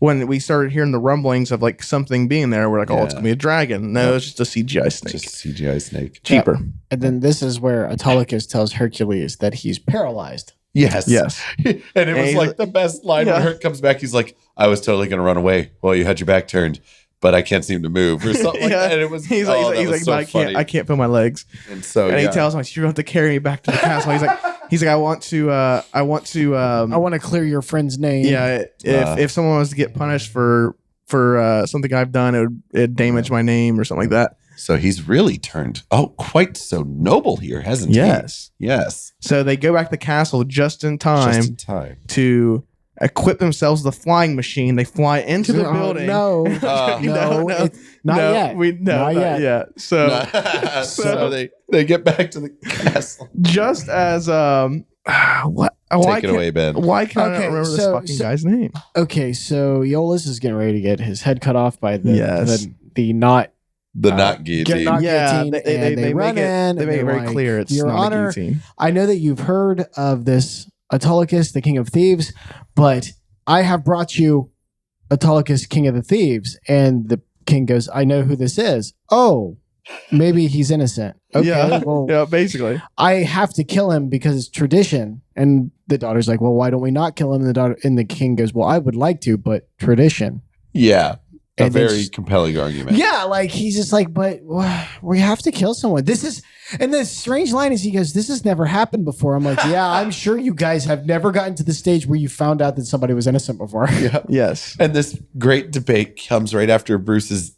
When we started hearing the rumblings of like something being there, we're like, oh, it's Yeah. gonna be a dragon. No, it's just a CGI snake. just CGI snake. Cheaper. And then this is where Autolycus tells Hercules that he's paralyzed. Yes, Yes. and it was he's like the best line Yeah. when Hurt comes back. He's like, "I was totally gonna run away while you had your back turned, but I can't seem to move," or something like Yeah. that. And it was He's oh, like, that was so "No, funny. I can't feel my legs. And so And yeah. he tells him, "You're going to have to carry me back to the castle." He's like, I want to. I want to clear your friend's name. Yeah, if someone was to get punished for something I've done, it'd damage my name or something like that. So he's really turned quite so noble here, hasn't Yes. he? Yes. So they go back to the castle just in time Just in time. to equip themselves with the flying machine. They fly into the building. No, Uh, no, no. it's not No, yet. not yet. So so they get back to the castle. just as what? Why Take it away, Ben. Why can't I Okay, not remember this so- fucking guy's name? Okay, so Iolaus is getting ready to get his head cut off by the Yes. the not The not guillotine. not- Yeah, guillotine, they and they run make it. in, They and make it they're very like, clear. It's "Your not Honor, a guillotine. I know that you've heard of this Autolycus, the King of Thieves, but I have brought you Autolycus, King of the Thieves." And the king goes, "I know who this is. Oh, maybe he's innocent. Okay, Yeah, well, yeah, basically. I have to kill him because it's tradition." And the daughter's like, "Well, why don't we not kill him?" And the king goes, "Well, I would like to, but tradition." Yeah. A And then very just- compelling argument. Yeah, like he's just like, "But we have to kill someone. This is," and the strange line is he goes, "This has never happened before." I'm like, "Yeah, I'm sure you guys have never gotten to the stage where you found out that somebody was innocent before." Yeah. Yes. And this great debate comes right after Bruce's,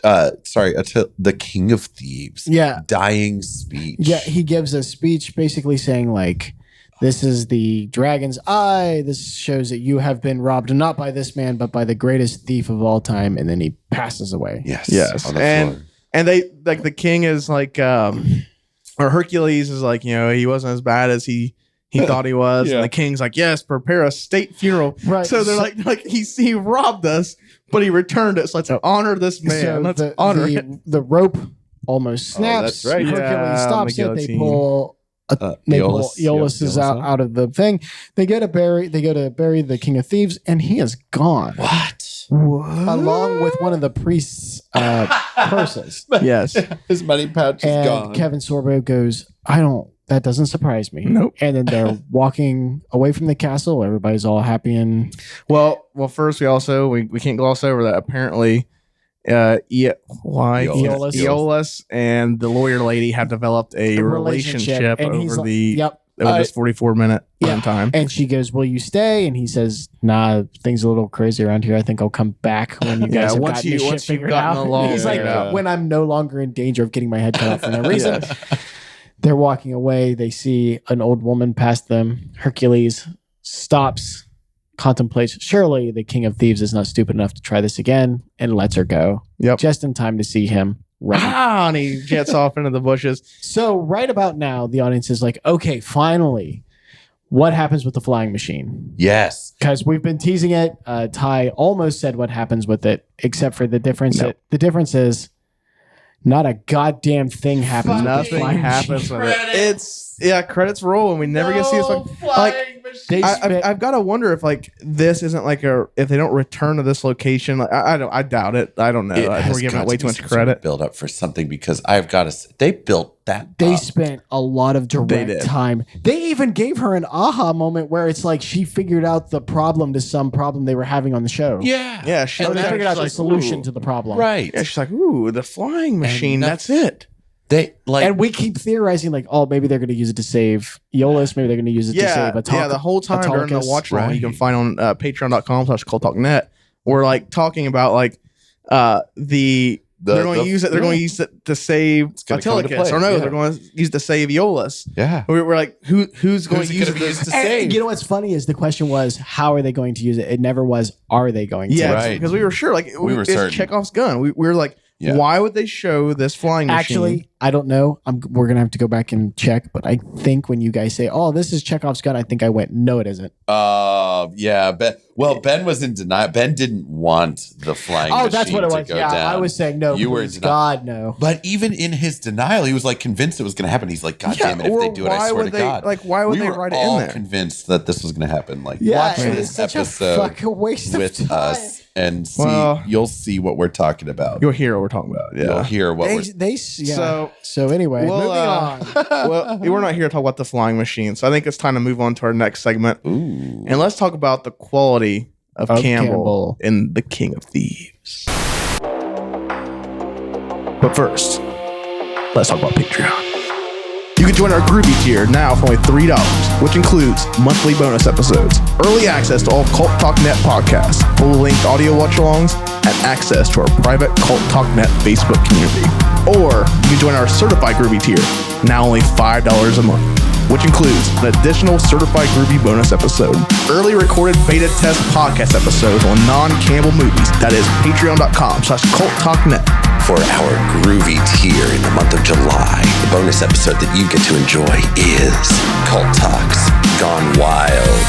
the King of Thieves, Yeah. dying speech. Yeah, he gives a speech basically saying like, "This is the dragon's eye. This shows that you have been robbed not by this man, but by the greatest thief of all time." And then he passes away. Yes. Yes. On the And floor. and they like the king is like or Hercules is like, he wasn't as bad as he thought he was. Yeah. And the king's like, "Yes, prepare a state funeral." Right. So they're like he robbed us, but he returned it. So let's honor this man. So Let's honor the, it. the rope almost snaps. that's right. Hercules Yeah, stops on it. the They guillotine. pull. They pull Iolaus is out of the thing. They go to bury the King of Thieves, and he is gone. What? Along with one of the priest's purses. Yes. His money pouch is And gone. Kevin Sorbo goes, that doesn't surprise me. Nope. And then they're walking away from the castle. Everybody's all happy and Well, first we can't gloss over that apparently Iolaus and the lawyer lady have developed a relationship And he's over like, the yep. over this 44-minute Yeah. time. And she goes, "Will you stay?" And he says, "Nah, things are a little crazy around here. I think I'll come back when you guys Yeah, have once gotten you- this shit once you've figured gotten out." along, He's like, yeah. "When I'm no longer in danger of getting my head cut off for no reason." They're walking away. They see an old woman past them. Hercules stops, contemplates. Surely the King of Thieves is not stupid enough to try this again, and lets her go. Yep. Just in time to see him run. And he jets off into the bushes. So right about now, the audience is like, "Okay, finally, What happens with the flying machine? Yes. Because we've been teasing it. Ty almost said what happens with it, except for the difference. No. The difference is not a goddamn thing happens. With the Nothing flying happens machine. with it. It's credits roll and we never get to see this. Like, They spent- I've got to wonder if like this isn't like if they don't return to this location. Like, I doubt it. I don't know. I think we're giving it way too much credit. Build up for something because I've got to. They built that. They up. spent a lot of They direct did. time. They even gave her an aha moment where it's like she figured out the problem to some problem they were having on the show. Yeah. Yeah, she Or they figured out the like, solution ooh. to the problem. Right. Yeah, she's like, ooh, the flying machine. that's- That's it. They like. And we keep theorizing like, oh, maybe they're going to use it to save Eolus. Maybe they're going to use it to Yeah, save yeah. The whole time during the Autolycus. watch along, you can Right. find on patreon.com/culttalknet. We're like talking about like they're going to use it. They're going to use it to save gonna come into Autolycus, play, or no, yeah. they're going to use it to save Eolus. Yeah. We're like, who's going to use gonna it be used to And save? you know what's funny is the question was, how are they going to use it? It never was, are they going to? Yeah, Right. because we were sure, like We were it's certain. Chekhov's gun. We were like, Yeah. why would they show this flying machine? Actually, I don't know. We're going to have to go back and check. But I think when you guys say, oh, this is Chekhov's gun, I think I went, no, it isn't. Yeah. Ben was in denial. Ben didn't want the flying. Oh, that's machine what it to was. go Yeah, down. I was saying no. You were please, in denial. God, no. But even in his denial, he was like convinced it was going to happen. He's like, God damn it! If or they do it, I why swear would to they- God. like, why would we they were write it in all there? convinced that this was going to happen. Like, Yeah, watch and this it's such episode a fucking waste of with time. us and see. Well- You'll see what we're talking about. You'll hear what we're talking about. You'll Yeah. hear what we're. So anyway, Well, moving on. well, we're not here to talk about the flying machine, so I think it's time to move on to our next segment, Ooh. and let's talk about the quality of Of Campbell, Campbell. in The King of Thieves. But first, let's talk about Patreon. You can join our groovy tier now for only $3, which includes monthly bonus episodes, early access to all Cult Talk Net podcasts, full-length audio watch-alongs, and access to our private Cult Talk Net Facebook community. Or you can join our certified groovy tier, now only $5 a month, which includes an additional certified groovy bonus episode, early recorded beta test podcast episodes on non-Campbell movies. That is patreon.com/culttalknet. For our groovy tier in the month of July, the bonus episode that you get to enjoy is Cult Talks Gone Wild.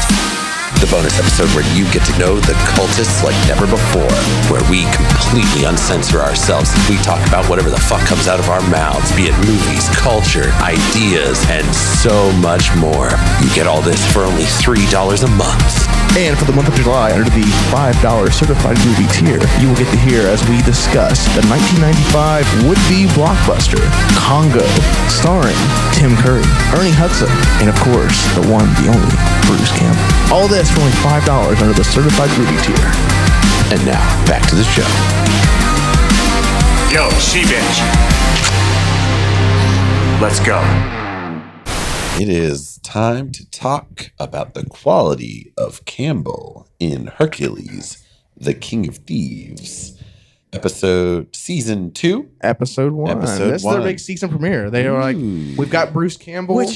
The bonus episode where you get to know the cultists like never before, where we completely uncensor ourselves as we talk about whatever the fuck comes out of our mouths, be it movies, culture, ideas, and so much more. You get all this for only $3 a month. And for the month of July, under the $5 certified movie tier, you will get to hear as we discuss the 1995 would-be blockbuster, Congo, starring Tim Curry, Ernie Hudson, and of course, the one, the only, Bruce Campbell. All this for only $5 under the certified movie tier. And now, back to the show. Yo, she-bitch. Let's go. It is time to talk about the quality of Campbell in Hercules, the King of Thieves, season 2. Episode 1. Episode This is their 1. big season premiere. They are like, we've got Bruce Campbell. But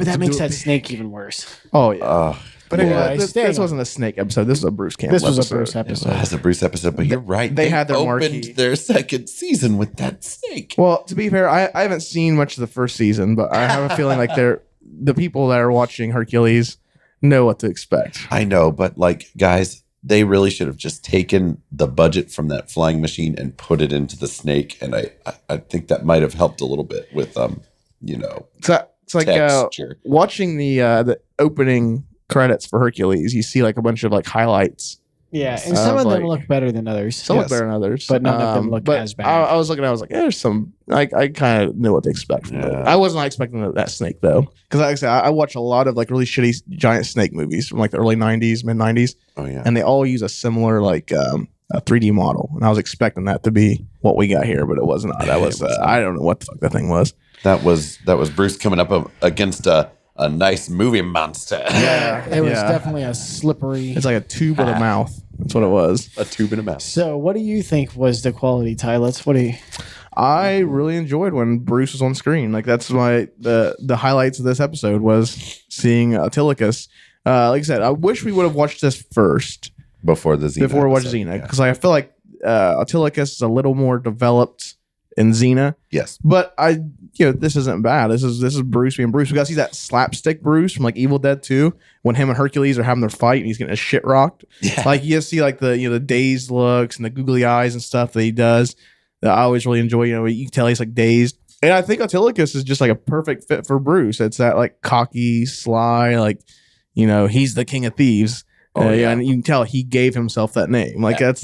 that makes that snake even worse. Oh, yeah. But Boy, anyway, this staying on. wasn't a snake episode. This was a Bruce Campbell This was episode. a Bruce It episode. has a Bruce episode, but you're right. they had their opened marquee. their second season with that snake. Well, to be fair, I haven't seen much of the first season, but I have a feeling like the people that are watching Hercules know what to expect. I know, but like, guys, they really should have just taken the budget from that flying machine and put it into the snake, and I think that might have helped a little bit with It's like texture. watching the opening credits for Hercules. You see like a bunch of like highlights. Yeah, and some of them like- look better than others. Some look better than others, But none of them look but as bad. I was looking. I was like, there's some. I kind of knew what to expect from it. Yeah. I was not expecting that snake though, because like I said, I watch a lot of like really shitty giant snake movies from like the early '90s, mid '90s, Oh yeah. and they all use a similar like a 3D model, and I was expecting that to be what we got here, but it was not. That was I don't know what the fuck that thing was. That was Bruce coming up against a nice movie monster. Yeah, It was definitely a slippery. It's like a tube with a mouth. That's what it was. A tube in a mouth. So, what do you think was the quality, Ty? What do you? I really enjoyed when Bruce was on screen. Like that's why the highlights of this episode was seeing Autolycus. Like I said, I wish we would have watched this first Before the Xena. before we watched episode, Xena, yeah. because I feel like Autolycus is a little more developed in Xena. Yes. But this isn't bad. This is Bruce being Bruce. We got to see that slapstick Bruce from like Evil Dead 2 when him and Hercules are having their fight and he's getting his shit rocked. Yeah. Like you see like the dazed looks and the googly eyes and stuff that he does. That I always really enjoy. You can tell he's like dazed. And I think Autolycus is just like a perfect fit for Bruce. It's that like cocky, sly, like he's the king of thieves. And you can tell he gave himself that name. Like that's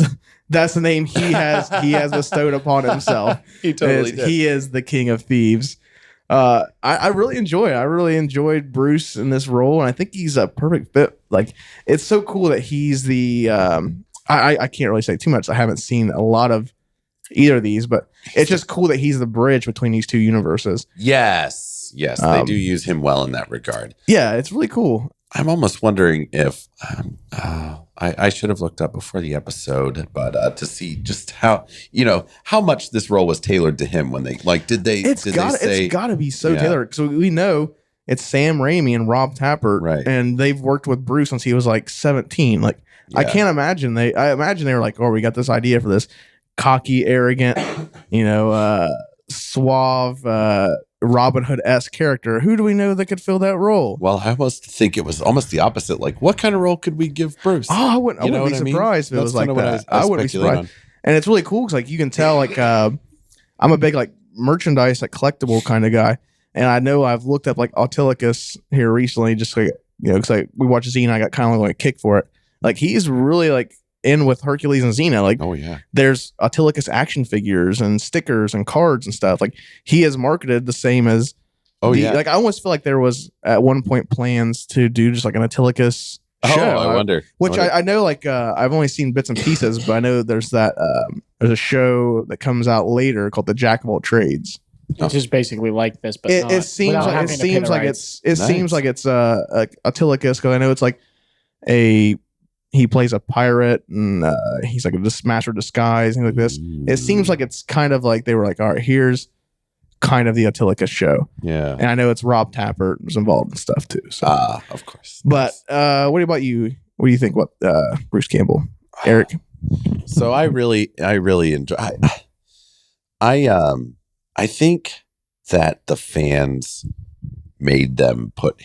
the name he has bestowed upon himself. He totally did. He is the king of thieves. I really enjoyed Bruce in this role, and I think he's a perfect fit. Like it's so cool that he's the I can't really say too much. I haven't seen a lot of either of these, but it's just cool that he's the bridge between these two universes. Yes, they do use him well in that regard. Yeah, it's really cool. I'm almost wondering if I should have looked up before the episode, but to see just how much this role was tailored to him when they It's got to be so tailored. So we know it's Sam Raimi and Rob Tappert, right? And they've worked with Bruce since he was like 17. Like I can't imagine I imagine they were like, oh, we got this idea for this cocky, arrogant, suave, Robin Hood-esque character. Who do we know that could fill that role? Well, I almost think it was almost the opposite. Like, what kind of role could we give Bruce? Oh, I wouldn't be surprised if it was like that. I wouldn't be surprised. And it's really cool because like you can tell like I'm a big like merchandise, like collectible kind of guy. And I know I've looked up like Autolycus here recently, just like because we watched Xena, I got kind of like a kick for it. Like he's really like in with Hercules and Xena. Like, oh yeah, there's Autolycus action figures and stickers and cards and stuff. Like he is marketed the same as. Like I almost feel like there was at one point plans to do just like an Autolycus show. I wonder. I know like I've only seen bits and pieces, but I know there's that there's a show that comes out later called the Jack of All Trades. It's just basically like this, but it seems like it's Autolycus, because I know it's like he plays a pirate and he's like a master of disguise, things like this. It seems like it's kind of like they were like, all right, here's kind of the Autolycus show. Yeah. And I know it's Rob Tappert was involved in stuff too. So of course. But what about you? What do you think? What Bruce Campbell, Eric? So I really enjoy. I think that the fans made them put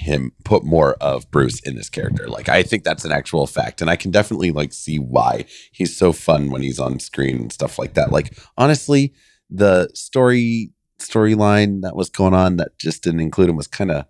more of Bruce in this character. Like I think that's an actual fact, and I can definitely like see why he's so fun when he's on screen and stuff like that. Like honestly, the storyline that was going on that just didn't include him was kind of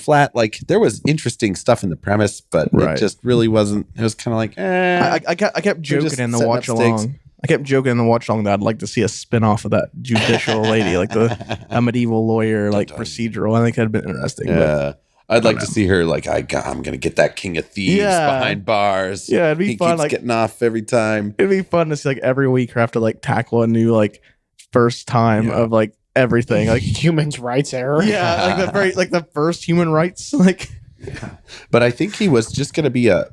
flat. Like there was interesting stuff in the premise, but it just really wasn't. It was kind of like I kept joking in the watch along. I kept joking in the watch along that I'd like to see a spin-off of that judicial lady, like a medieval lawyer, like procedural. I think that'd been interesting. Yeah. I'd like to see her like, I'm going to get that king of thieves behind bars. Yeah, it'd be he fun. Keeps like getting off every time. It'd be fun to see like every week her have to like tackle a new like first time of like everything, like human rights error. Yeah, like the first human rights like. But I think he was just going to be a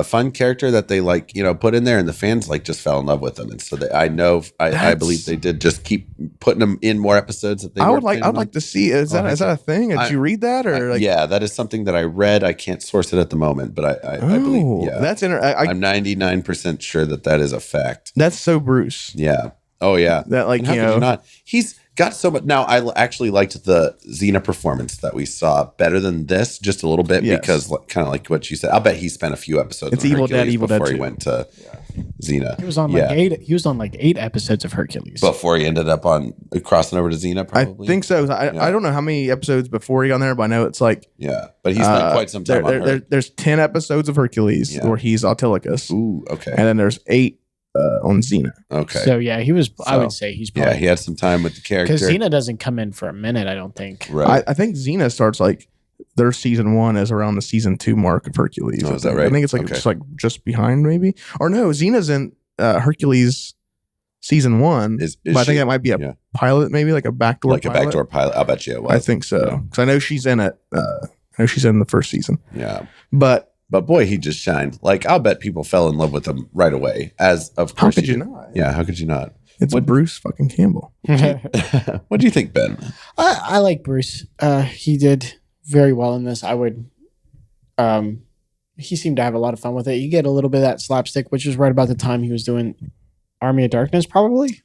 fun character that they like, put in there, and the fans like just fell in love with him. And so I believe they did just keep putting him in more episodes. That I'd like to see. Is that a thing? Did you read that or yeah, that is something that I read. I can't source it at the moment, but I believe. Yeah, that's I'm 99% sure that is a fact. That's so Bruce. Yeah. Oh yeah. That like how could you not? He's got so much. Now I actually liked the Xena performance that we saw better than this just a little bit because kind of like what you said. I'll bet he spent a few episodes. It's Evil Dead before he 2. went to Xena. He was on like 8. He was on like 8 episodes of Hercules before he ended up on crossing over to Xena. Probably. I think so. I don't know how many episodes before he got on there, but I know it's like But he's spent quite some time on her. There's 10 episodes of Hercules where he's Autolycus. Ooh, okay. And then there's 8 on Xena. Okay. So yeah, he was. I would say he's probably he had some time with the character because Xena doesn't come in for a minute. I don't think. Right. I think Xena starts like their season 1 is around the season 2 mark of Hercules. Oh, is that right? I think it's like just behind maybe, or no, Xena's in Hercules season 1. But I think that might be a pilot, maybe like a backdoor, pilot. I'll bet you it was. I think so because I know she's in it. I know she's in the first season. Yeah, but boy, he just shined. Like, I'll bet people fell in love with him right away. As of course, how could you not? Yeah, how could you not? It's Bruce fucking Campbell. What do you think, Ben? I like Bruce. He did very well in this. I would. He seemed to have a lot of fun with it. You get a little bit of that slapstick, which was right about the time he was doing Army of Darkness, probably.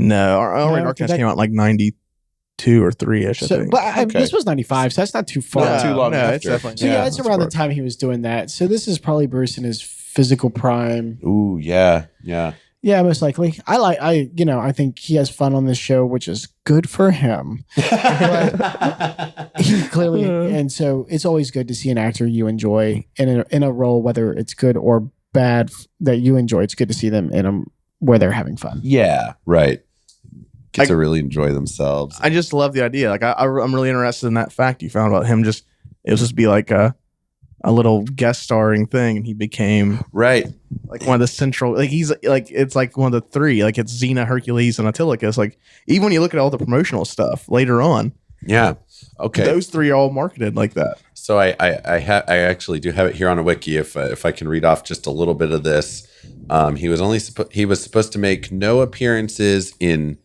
No, Armored No, Darkness that- came out in like 92 or 3-ish, I So, think. but Okay. this was 95, so that's not too far. Not too long no, after. it's definitely. So yeah, it's that's around the far. time he was doing that. So this is probably Bruce in his physical prime. Ooh, yeah. Yeah. Yeah, most likely. I think he has fun on this show, which is good for him. He clearly, and so it's always good to see an actor you enjoy in a role, whether it's good or bad that you enjoy. It's good to see them in them where they're having fun. Yeah. Right. Get to really enjoy themselves. I just love the idea. Like I'm really interested in that fact you found about him. It was just be like a little guest starring thing, and he became Right. like one of the central. Like he's like it's like one of the three. Like it's Xena, Hercules, and Autolycus. Like even when you look at all the promotional stuff later on, Yeah. Okay. those three are all marketed like that. So I actually do have it here on a wiki. If I can read off just a little bit of this, he was supposed to make no appearances in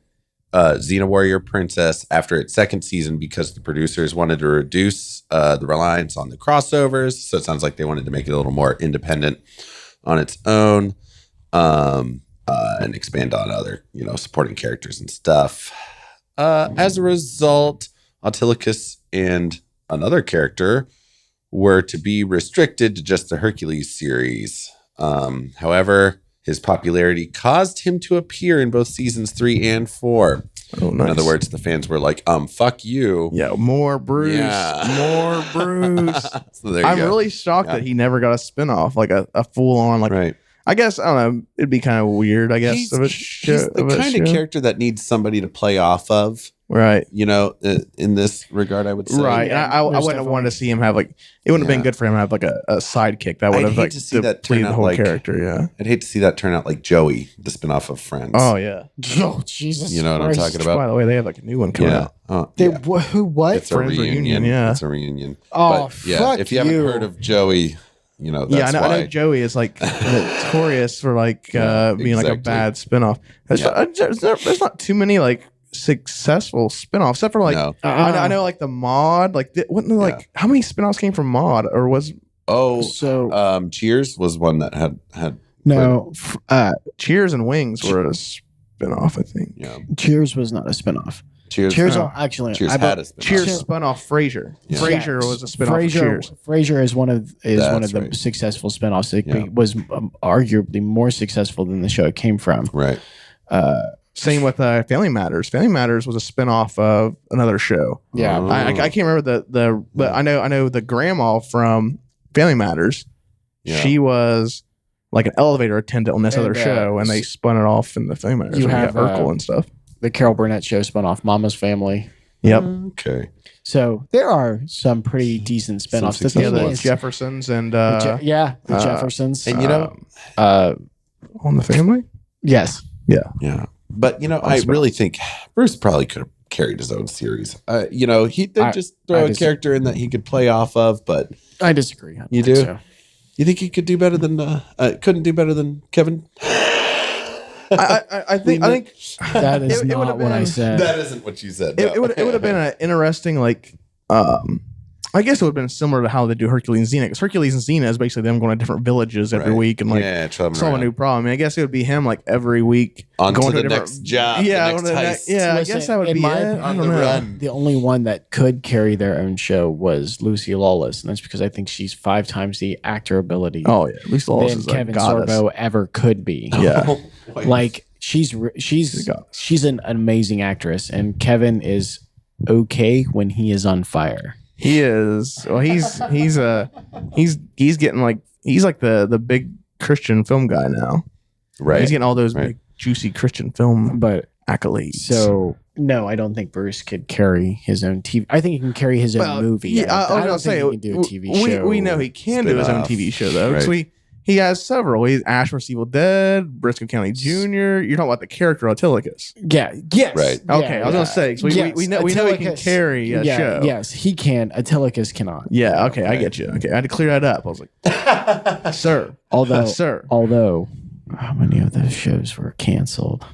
Xena Warrior Princess after its second season because the producers wanted to reduce the reliance on the crossovers. So it sounds like they wanted to make it a little more independent on its own, and expand on other supporting characters and stuff. As a result, Autolycus and another character were to be restricted to just the Hercules series. However, his popularity caused him to appear in both seasons 3 and 4. Oh, nice. In other words, the fans were like, fuck you. Yeah, more Bruce, more Bruce. So there you I'm go. really shocked that he never got a spinoff, like a full on, like Right. I guess I don't know. It'd be kind of weird. I guess He's of a the kind of character that needs somebody to play off of. right? In this regard, I would say. Right. And I wouldn't have wanted to see him have like it wouldn't have been good for him to have like a sidekick that would I'd have hate like to see that turn depleted the out whole like- character. Yeah. I'd hate to see that turn out like Joey, the spinoff of Friends. Oh yeah. Oh Jesus! You know what I'm Christ. talking about? By the way, they have like a new one coming Yeah. out. Oh, They yeah. who what? It's a Friends reunion. reunion, yeah. It's a reunion. Oh, But, yeah, fuck if you haven't you. heard of Joey, that's Yeah, I why. know Joey is like notorious for like being like a exactly. bad spinoff. There's not too many like successful spinoffs, except for like No. I know like the Mod, like like how many spinoffs came from Mod or was Oh, So Cheers was one that had no, Cheers and Wings were a spinoff, I think. yeah. Cheers was not a spinoff. Cheers. Cheers, Oh. actually, Cheers I had be- a spinoff. Cheers spun off Frasier. Yeah. Frasier was a spinoff of Cheers. Frasier is one of That's the right. successful spinoffs. It Yeah. was arguably more successful than the show it came from. Right. Same with Family Matters. Family Matters was a spinoff of another show. Yeah, Oh. I can't remember but I know the grandma from Family Matters. Yeah. She was like an elevator attendant on this And, other show, and they spun it off in the Family Matters. you when have, got Urkel and stuff. the Carol Burnett show spun off Mama's Family. Yep. Okay. So there are some pretty decent spinoffs. The successful Yeah, thing the ones. is, Jeffersons and the uh, Jeffersons. And on the Family. Yes, Yeah. But I really think Bruce probably could have carried his own series. They'd just throw a disagree. character in that he could play off of, but I disagree. I don't You think do? so. you think he could do better than couldn't do better than Kevin? I think That is It not would've what I been- said. That isn't what you said. it would have been an interesting like I guess it would have been similar to how they do Hercules and Xena, because Hercules and Xena is basically them going to different villages every Right. week and like traveling solve a around. new problem. I mean, I guess it would be him like every week On to going the a different- next job, Yeah, the on next to the heist. yeah. Listen, I guess that would in be my it. I on don't the know. run. The only one that could carry their own show was Lucy Lawless, and that's because I think she's 5 times the actor ability Oh yeah, Lisa Lawless than is a Kevin goddess. Sorbo ever could be. Yeah. Like she's an amazing actress, and Kevin is okay when he is on fire. He is. Well, he's getting like he's like the big Christian film guy now. Right. He's getting all those Right. big juicy Christian film But accolades. so no, I don't think Bruce could carry his own TV. I think he can carry his own movie. Yeah, I I was don't gonna think say he can do a TV show. We know he can do his own spin-off. TV show though. Right. So he has several. He's Ash vs. Evil Dead, Briscoe County Jr. You're talking about the character Autolycus. Yeah. Yes. Right. Okay, I was gonna say 'cause Yes, we know he can Autolycus- carry a show. Yes, he can. Autolycus cannot. Yeah. Okay, I get you. Okay, I had to clear that up. I was like, sir, Although, sir. although, how many of those shows were canceled?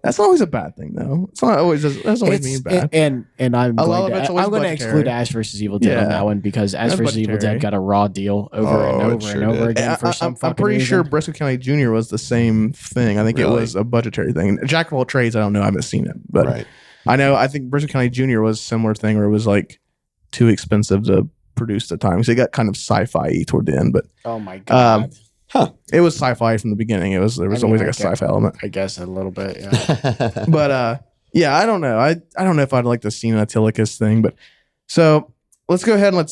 That's always a bad thing, though. It's not always. That's always mean bad. And I'm A lot going of it's to always I'm going to budgetary. exclude Ash versus Evil Dead on Yeah. that one because Ash That's versus Evil budgetary. Dead got a raw deal over and Oh, it over sure and over did. again for some fucking I'm pretty reason. sure Briscoe County Jr. was the same thing. I think it Really? was a budgetary thing. Jack of all trades. I don't know. I haven't seen it, but Right. I know. I think Briscoe County Jr. was a similar thing where it was like too expensive to produce at the time. So it got kind of sci-fi toward the end, but Oh my god! it was sci-fi from the beginning. There was always like a sci-fi element. I guess a little bit. Yeah. But yeah, I don't know. I don't know if I'd like to see an Autolycus thing, but so let's go ahead and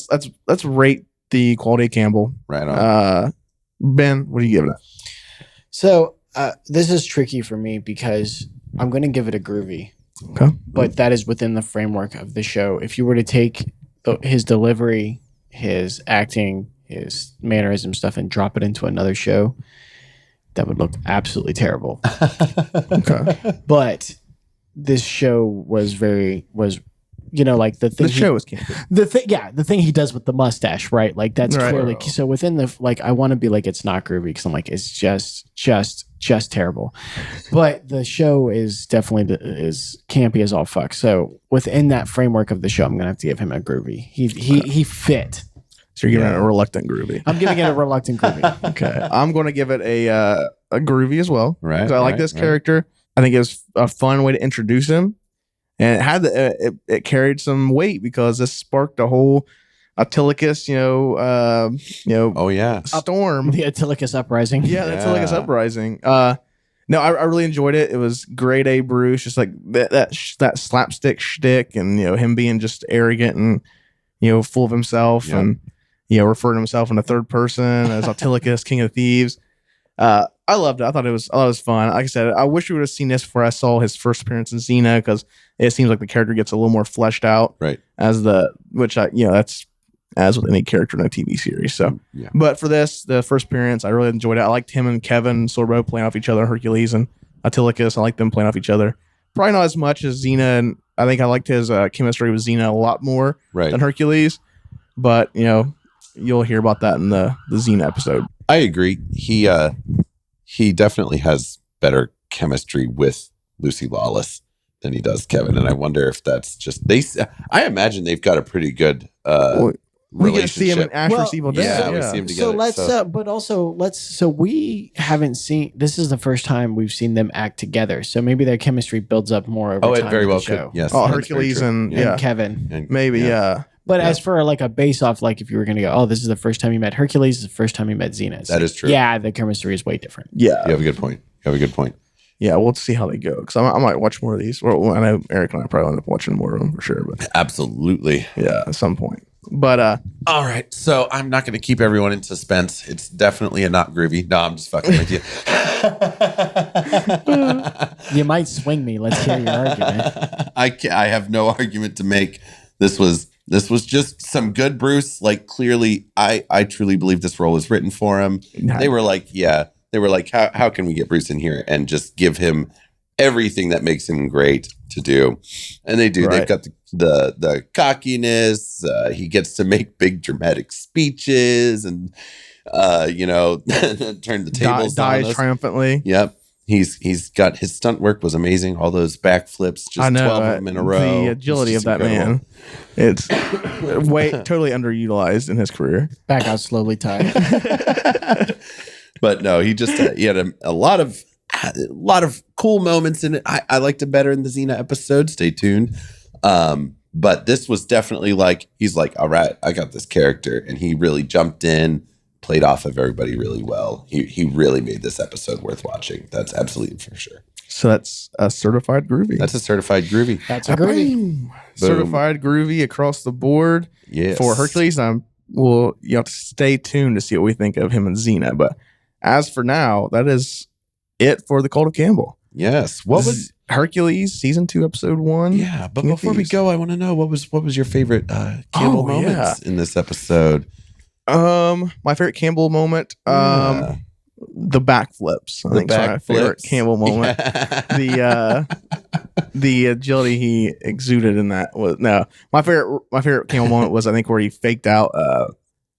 let's rate the quality of Campbell. Right on. Ben, what are you giving it? So this is tricky for me because I'm going to give it a groovy, Okay. but that is within the framework of the show. If you were to take his delivery, his acting, his mannerism stuff, and drop it into another show, that would look absolutely terrible. Okay. But this show was like the thing. The show is campy. The thing he does with the mustache, right? Like that's Right. clearly so within the like. I want to be like it's not groovy because I'm like it's just terrible. But the show is definitely is campy as all fuck. So within that framework of the show, I'm gonna have to give him a groovy. He fit. So you're giving it a reluctant groovy. I'm giving it a reluctant groovy. Okay. I'm going to give it a groovy as well. Right, 'Cause I like right, this right. character. I think it was a fun way to introduce him, and it had it carried some weight because this sparked a whole Autolycus, Oh yeah. storm. The Autolycus uprising. Yeah, that's like Yeah. it's uprising. No, I really enjoyed it. It was grade A Bruce, just like that slapstick shtick, and him being just arrogant and full of himself, Yep. and referring to himself in the third person as Autolycus, King of Thieves. I loved it. I thought it was fun. Like I said, I wish we would have seen this before I saw his first appearance in Xena, because it seems like the character gets a little more fleshed out Right. that's as with any character in a TV series. So, Yeah. but for the first appearance, I really enjoyed it. I liked him and Kevin Sorbo playing off each other, Hercules and Autolycus. I liked them playing off each other. Probably not as much as Xena, and I think I liked his chemistry with Xena a lot more Right. than Hercules. But you'll hear about that in the Xena episode. I agree. He definitely has better chemistry with Lucy Lawless than he does Kevin, and I wonder if that's just I imagine they've got a pretty good We get to see him in relationship. Ash Well, vs. Evil Dead. yeah, we see him together. So we haven't seen. This is the first time we've seen them act together. So maybe their chemistry builds up more over Oh, time. it very with well the show. could. Yes. Oh, that's very Hercules true. and And yeah, Kevin. And- maybe yeah. But Yeah. as for like a base off, like if you were going to go, oh, this is the first time you met Hercules, this is the first time you met Xena. It's That like, is true. Yeah, the chemistry is way different. Yeah, You have a good point. yeah. We'll see how they go, because I might watch more of these. Well, I know Eric and I probably end up watching more of them for sure, but Absolutely. yeah, at some point. But All right. So I'm not going to keep everyone in suspense. It's definitely a not groovy. No, I'm just fucking with you. You might swing me. Let's hear your argument. I have no argument to make. This was just some good Bruce. Like, clearly, I truly believe this role was written for him. They were like, how can we get Bruce in here and just give him everything that makes him great to do? And they do. Right. They've got the cockiness. He gets to make big dramatic speeches and turn the tables on dies us. triumphantly. Yep. He's got his stunt work was amazing. All those backflips, just I know 12 of them in a row. the agility of It's that just incredible. man. It's totally underutilized in his career. Back out slowly, Ty. But no, he just he had a lot of cool moments in it. I liked it better in the Xena episode. Stay tuned. But this was definitely like, he's like, all right, I got this character, and he really jumped in, played off of everybody really well. He really made this episode worth watching. That's absolutely for sure. So that's a certified groovy. That's a certified groovy. That's a groovy. Boom. Certified groovy across the board Yes. for Hercules. You have to stay tuned to see what we think of him and Xena. But as for now, that is it for the Cult of Campbell. Yes. What This was is Hercules season 2 episode 1? Yeah, but King of before we Thieves. go, I want to know what was your favorite Campbell Oh, moments in this episode? My favorite Campbell moment, Yeah. the backflips. I think is my favorite backflips. Campbell moment. Yeah. The agility he exuded in that was my favorite Campbell moment was, I think, where he faked out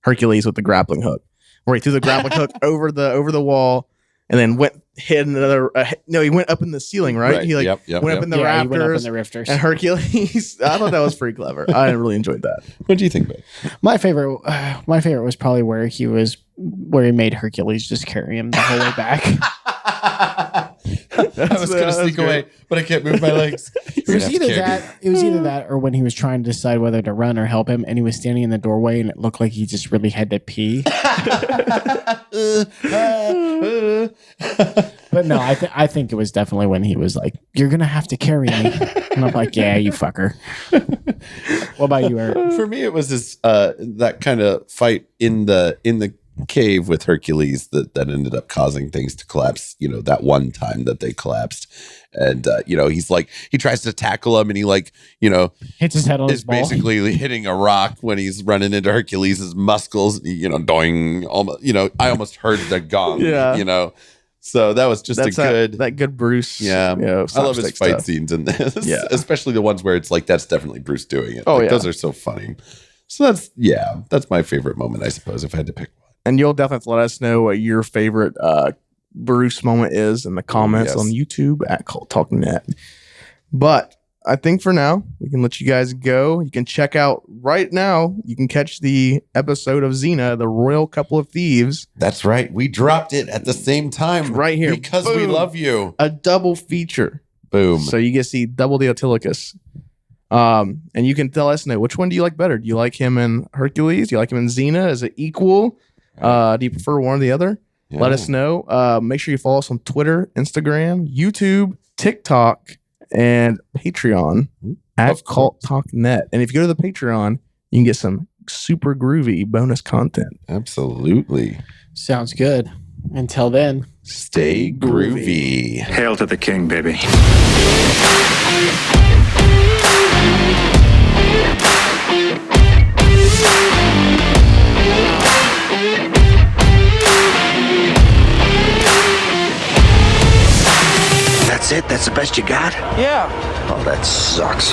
Hercules with the grappling hook, where he threw the grappling hook over the wall and then went hit another. No, he went up in the ceiling, right? He like went up in the Yeah, he rafters. went up in the rafters. And Hercules. I thought that was pretty clever. I really enjoyed that. What do you think, babe? My favorite was probably where he made Hercules just carry him the whole way back. I was going to sneak away, but I can't move my legs. It was either that or when he was trying to decide whether to run or help him, and he was standing in the doorway, and it looked like he just really had to pee. But no, I think it was definitely when he was like, "You're gonna have to carry me," and I'm like, "Yeah, you fucker." What about you, Eric? For me, it was this that kind of fight in the cave with Hercules that ended up causing things to collapse. You know, that one time that they collapsed, and he's like, he tries to tackle him, and he Hits his head on his ball. basically hitting a rock when he's running into Hercules' muscles. Doing almost. I almost heard the gong. Yeah. So that was just that good Bruce. Yeah, I love his fight stuff. scenes in this. Yeah. Especially the ones where it's like that's definitely Bruce doing it. Oh, Like, yeah. those are so funny. So that's my favorite moment, I suppose, if I had to pick one. And you'll definitely have to let us know what your favorite Bruce moment is in the comments yes. on YouTube at Cult Talk Net. But I think for now, we can let you guys go. You can check out right now. You can catch the episode of Xena, the Royal Couple of Thieves. That's right. We dropped it at the same time. Right here. Because we Boom. love you. A double feature. Boom. So you get to see double the Autolycus. And you can tell us now, which one do you like better? Do you like him in Hercules? Do you like him in Xena? Is it equal? Do you prefer one or the other? Yeah. Let us know. Make sure you follow us on Twitter, Instagram, YouTube, TikTok, and Patreon at Of Cult course. Talk Net. And if you go to the Patreon, you can get some super groovy bonus content. Absolutely. Sounds good. Until then. Stay groovy. Hail to the king, baby. That's it? That's the best you got? Yeah. Oh, that sucks.